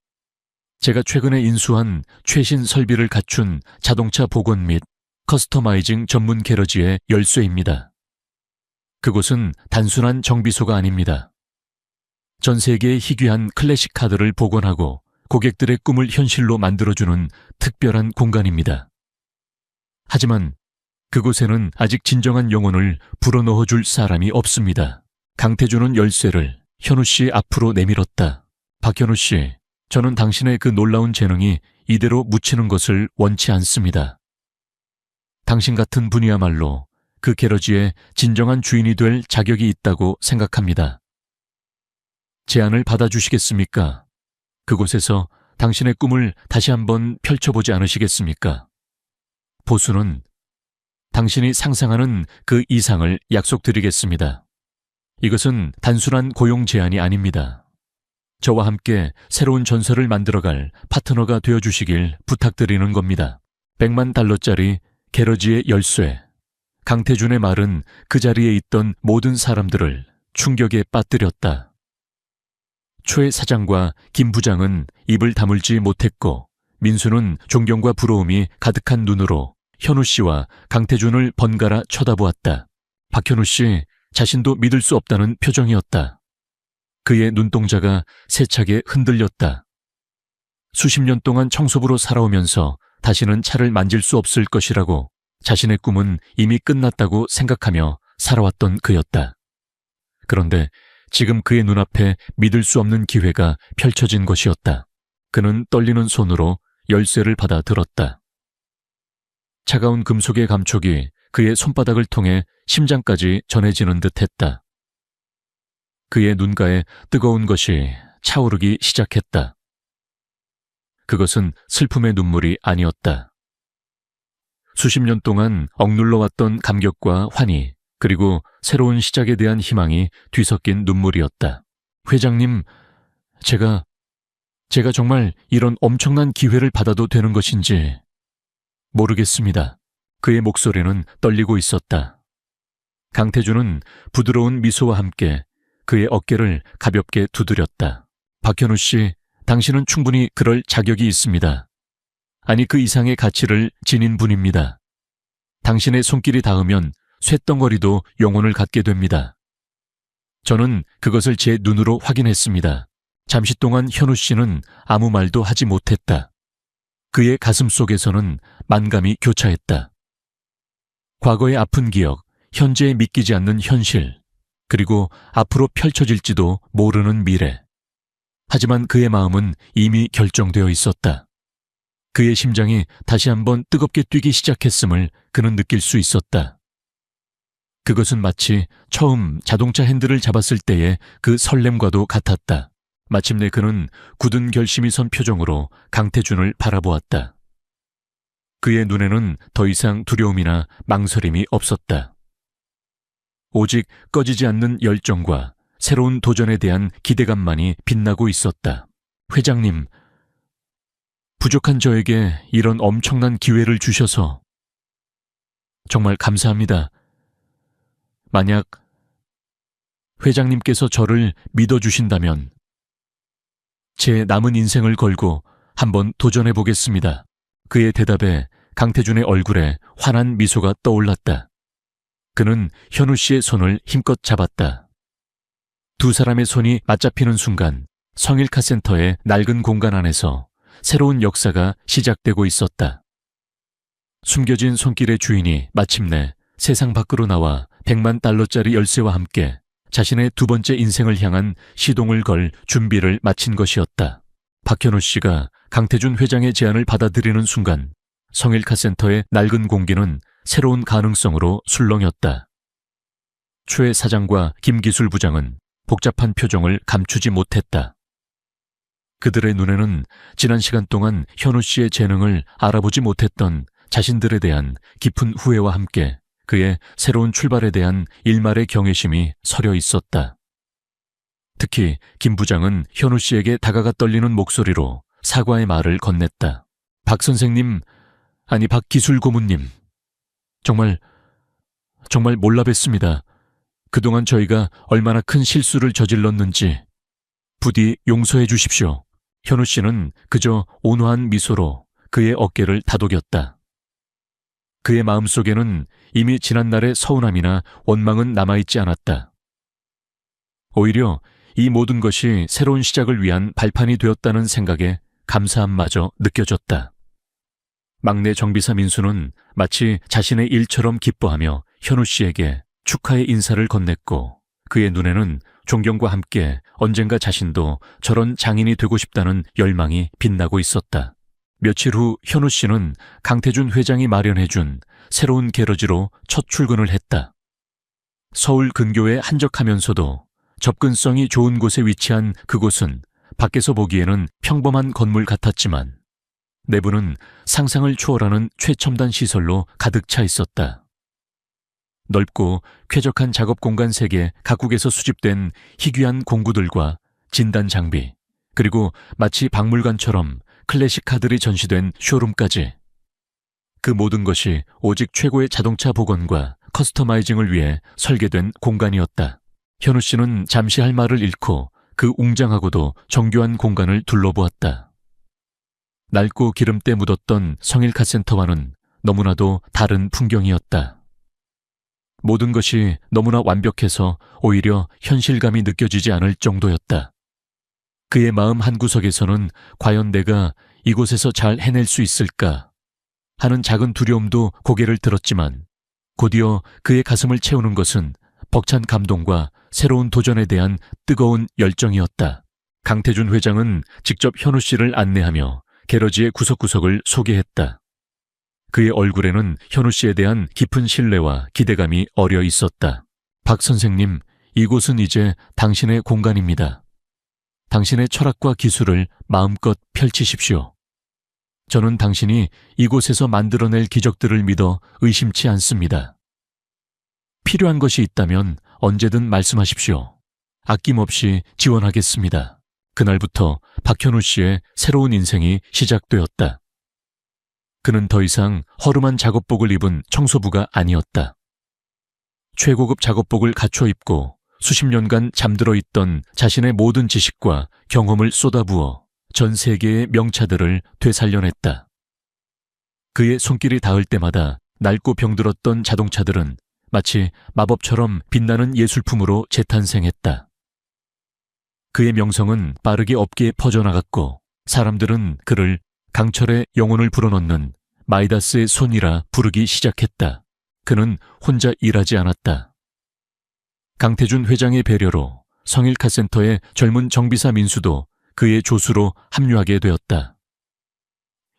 제가 최근에 인수한 최신 설비를 갖춘 자동차 복원 및 커스터마이징 전문 게러지의 열쇠입니다. 그곳은 단순한 정비소가 아닙니다. 전 세계의 희귀한 클래식 카드를 복원하고 고객들의 꿈을 현실로 만들어주는 특별한 공간입니다. 하지만 그곳에는 아직 진정한 영혼을 불어넣어줄 사람이 없습니다. 강태준은 열쇠를 현우 씨 앞으로 내밀었다. 박현우 씨, 저는 당신의 그 놀라운 재능이 이대로 묻히는 것을 원치 않습니다. 당신 같은 분이야말로 그 게러지의 진정한 주인이 될 자격이 있다고 생각합니다. 제안을 받아주시겠습니까? 그곳에서 당신의 꿈을 다시 한번 펼쳐보지 않으시겠습니까? 보수는 당신이 상상하는 그 이상을 약속드리겠습니다. 이것은 단순한 고용 제안이 아닙니다. 저와 함께 새로운 전설을 만들어갈 파트너가 되어주시길 부탁드리는 겁니다. $1,000,000짜리 게러지의 열쇠. 강태준의 말은 그 자리에 있던 모든 사람들을 충격에 빠뜨렸다. 최 사장과 김 부장은 입을 다물지 못했고 민수는 존경과 부러움이 가득한 눈으로 현우 씨와 강태준을 번갈아 쳐다보았다. 박현우 씨 자신도 믿을 수 없다는 표정이었다. 그의 눈동자가 세차게 흔들렸다. 수십 년 동안 청소부로 살아오면서 다시는 차를 만질 수 없을 것이라고 자신의 꿈은 이미 끝났다고 생각하며 살아왔던 그였다. 그런데 지금 그의 눈앞에 믿을 수 없는 기회가 펼쳐진 것이었다. 그는 떨리는 손으로 열쇠를 받아 들었다. 차가운 금속의 감촉이 그의 손바닥을 통해 심장까지 전해지는 듯했다. 그의 눈가에 뜨거운 것이 차오르기 시작했다. 그것은 슬픔의 눈물이 아니었다. 수십 년 동안 억눌러왔던 감격과 환희, 그리고 새로운 시작에 대한 희망이 뒤섞인 눈물이었다. 회장님, 제가 정말 이런 엄청난 기회를 받아도 되는 것인지 모르겠습니다. 그의 목소리는 떨리고 있었다. 강태준은 부드러운 미소와 함께 그의 어깨를 가볍게 두드렸다. 박현우 씨, 당신은 충분히 그럴 자격이 있습니다. 아니, 그 이상의 가치를 지닌 분입니다. 당신의 손길이 닿으면 쇳덩어리도 영혼을 갖게 됩니다. 저는 그것을 제 눈으로 확인했습니다. 잠시 동안 현우 씨는 아무 말도 하지 못했다. 그의 가슴 속에서는 만감이 교차했다. 과거의 아픈 기억, 현재에 믿기지 않는 현실, 그리고 앞으로 펼쳐질지도 모르는 미래. 하지만 그의 마음은 이미 결정되어 있었다. 그의 심장이 다시 한번 뜨겁게 뛰기 시작했음을 그는 느낄 수 있었다. 그것은 마치 처음 자동차 핸들을 잡았을 때의 그 설렘과도 같았다. 마침내 그는 굳은 결심이 선 표정으로 강태준을 바라보았다. 그의 눈에는 더 이상 두려움이나 망설임이 없었다. 오직 꺼지지 않는 열정과 새로운 도전에 대한 기대감만이 빛나고 있었다. 회장님, 부족한 저에게 이런 엄청난 기회를 주셔서 정말 감사합니다. 만약 회장님께서 저를 믿어주신다면 제 남은 인생을 걸고 한번 도전해 보겠습니다. 그의 대답에 강태준의 얼굴에 환한 미소가 떠올랐다. 그는 현우 씨의 손을 힘껏 잡았다. 두 사람의 손이 맞잡히는 순간 성일카센터의 낡은 공간 안에서 새로운 역사가 시작되고 있었다. 숨겨진 손길의 주인이 마침내 세상 밖으로 나와 100만 달러짜리 열쇠와 함께 자신의 두 번째 인생을 향한 시동을 걸 준비를 마친 것이었다. 박현우 씨가 강태준 회장의 제안을 받아들이는 순간 성일카센터의 낡은 공기는 새로운 가능성으로 술렁였다. 최 사장과 김기술 부장은 복잡한 표정을 감추지 못했다. 그들의 눈에는 지난 시간 동안 현우 씨의 재능을 알아보지 못했던 자신들에 대한 깊은 후회와 함께 그의 새로운 출발에 대한 일말의 경외심이 서려 있었다. 특히 김 부장은 현우 씨에게 다가가 떨리는 목소리로 사과의 말을 건넸다. 박 선생님, 아니 박 기술 고문님, 정말 몰라 뵀습니다. 그동안 저희가 얼마나 큰 실수를 저질렀는지 부디 용서해 주십시오. 현우 씨는 그저 온화한 미소로 그의 어깨를 다독였다. 그의 마음속에는 이미 지난날의 서운함이나 원망은 남아있지 않았다. 오히려 이 모든 것이 새로운 시작을 위한 발판이 되었다는 생각에 감사함마저 느껴졌다. 막내 정비사 민수는 마치 자신의 일처럼 기뻐하며 현우 씨에게 축하의 인사를 건넸고 그의 눈에는 존경과 함께 언젠가 자신도 저런 장인이 되고 싶다는 열망이 빛나고 있었다. 며칠 후 현우 씨는 강태준 회장이 마련해준 새로운 게러지로 첫 출근을 했다. 서울 근교에 한적하면서도 접근성이 좋은 곳에 위치한 그곳은 밖에서 보기에는 평범한 건물 같았지만 내부는 상상을 초월하는 최첨단 시설로 가득 차 있었다. 넓고 쾌적한 작업 공간 3개 각국에서 수집된 희귀한 공구들과 진단 장비, 그리고 마치 박물관처럼 클래식 카들이 전시된 쇼룸까지. 그 모든 것이 오직 최고의 자동차 복원과 커스터마이징을 위해 설계된 공간이었다. 현우 씨는 잠시 할 말을 잃고 그 웅장하고도 정교한 공간을 둘러보았다. 낡고 기름때 묻었던 성일카센터와는 너무나도 다른 풍경이었다. 모든 것이 너무나 완벽해서 오히려 현실감이 느껴지지 않을 정도였다. 그의 마음 한구석에서는 과연 내가 이곳에서 잘 해낼 수 있을까 하는 작은 두려움도 고개를 들었지만 곧이어 그의 가슴을 채우는 것은 벅찬 감동과 새로운 도전에 대한 뜨거운 열정이었다. 강태준 회장은 직접 현우 씨를 안내하며 게러지의 구석구석을 소개했다. 그의 얼굴에는 현우 씨에 대한 깊은 신뢰와 기대감이 어려 있었다. 박 선생님, 이곳은 이제 당신의 공간입니다. 당신의 철학과 기술을 마음껏 펼치십시오. 저는 당신이 이곳에서 만들어낼 기적들을 믿어 의심치 않습니다. 필요한 것이 있다면 언제든 말씀하십시오. 아낌없이 지원하겠습니다. 그날부터 박현우 씨의 새로운 인생이 시작되었다. 그는 더 이상 허름한 작업복을 입은 청소부가 아니었다. 최고급 작업복을 갖춰 입고 수십 년간 잠들어 있던 자신의 모든 지식과 경험을 쏟아부어 전 세계의 명차들을 되살려냈다. 그의 손길이 닿을 때마다 낡고 병들었던 자동차들은 마치 마법처럼 빛나는 예술품으로 재탄생했다. 그의 명성은 빠르게 업계에 퍼져나갔고 사람들은 그를 강철의 영혼을 불어넣는 마이다스의 손이라 부르기 시작했다. 그는 혼자 일하지 않았다. 강태준 회장의 배려로 성일카센터의 젊은 정비사 민수도 그의 조수로 합류하게 되었다.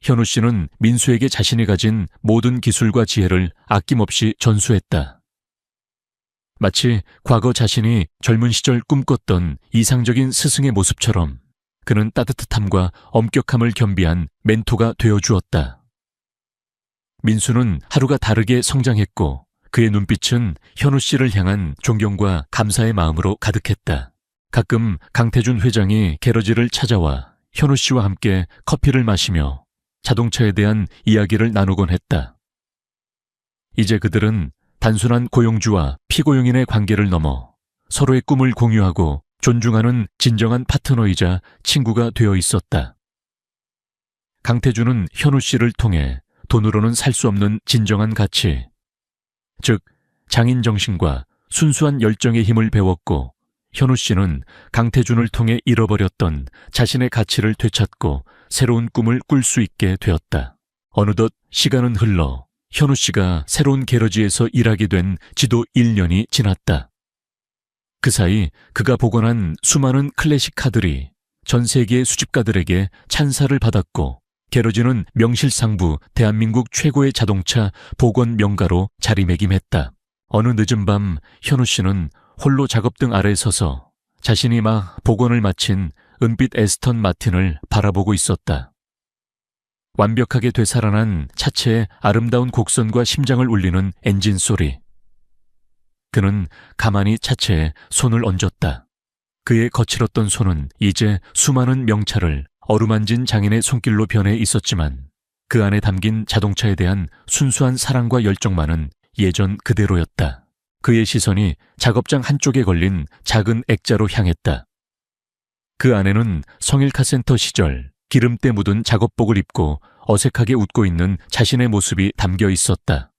현우 씨는 민수에게 자신이 가진 모든 기술과 지혜를 아낌없이 전수했다. 마치 과거 자신이 젊은 시절 꿈꿨던 이상적인 스승의 모습처럼 그는 따뜻함과 엄격함을 겸비한 멘토가 되어주었다. 민수는 하루가 다르게 성장했고 그의 눈빛은 현우 씨를 향한 존경과 감사의 마음으로 가득했다. 가끔 강태준 회장이 게러지를 찾아와 현우 씨와 함께 커피를 마시며 자동차에 대한 이야기를 나누곤 했다. 이제 그들은 단순한 고용주와 피고용인의 관계를 넘어 서로의 꿈을 공유하고 존중하는 진정한 파트너이자 친구가 되어 있었다. 강태준은 현우 씨를 통해 돈으로는 살 수 없는 진정한 가치, 즉 장인 정신과 순수한 열정의 힘을 배웠고 현우 씨는 강태준을 통해 잃어버렸던 자신의 가치를 되찾고 새로운 꿈을 꿀 수 있게 되었다. 어느덧 시간은 흘러 현우 씨가 새로운 게러지에서 일하게 된 지도 1년이 지났다. 그 사이 그가 복원한 수많은 클래식 카들이 전 세계의 수집가들에게 찬사를 받았고 게러지는 명실상부 대한민국 최고의 자동차 복원 명가로 자리매김했다. 어느 늦은 밤 현우 씨는 홀로 작업등 아래에 서서 자신이 막 복원을 마친 은빛 에스턴 마틴을 바라보고 있었다. 완벽하게 되살아난 차체의 아름다운 곡선과 심장을 울리는 엔진 소리. 그는 가만히 차체에 손을 얹었다. 그의 거칠었던 손은 이제 수많은 명차를 어루만진 장인의 손길로 변해 있었지만 그 안에 담긴 자동차에 대한 순수한 사랑과 열정만은 예전 그대로였다. 그의 시선이 작업장 한쪽에 걸린 작은 액자로 향했다. 그 안에는 성일카센터 시절 기름때 묻은 작업복을 입고 어색하게 웃고 있는 자신의 모습이 담겨 있었다.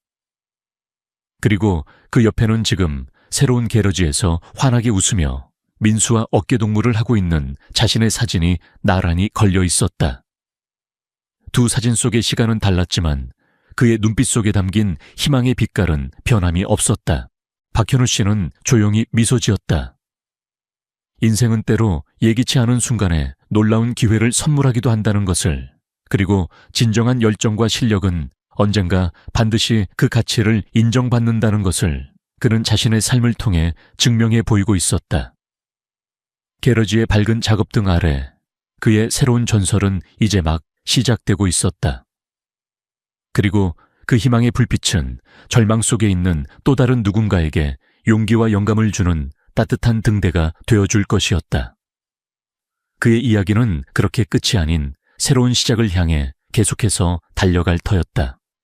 그리고 그 옆에는 지금 새로운 게러지에서 환하게 웃으며 민수와 어깨동무를 하고 있는 자신의 사진이 나란히 걸려 있었다. 두 사진 속의 시간은 달랐지만 그의 눈빛 속에 담긴 희망의 빛깔은 변함이 없었다. 박현우 씨는 조용히 미소 지었다. 인생은 때로 예기치 않은 순간에 놀라운 기회를 선물하기도 한다는 것을, 그리고 진정한 열정과 실력은 언젠가 반드시 그 가치를 인정받는다는 것을 그는 자신의 삶을 통해 증명해 보이고 있었다. 게러지의 밝은 작업등 아래 그의 새로운 전설은 이제 막 시작되고 있었다. 그리고 그 희망의 불빛은 절망 속에 있는 또 다른 누군가에게 용기와 영감을 주는 따뜻한 등대가 되어줄 것이었다. 그의 이야기는 그렇게 끝이 아닌 새로운 시작을 향해 계속해서 달려갈 터였다.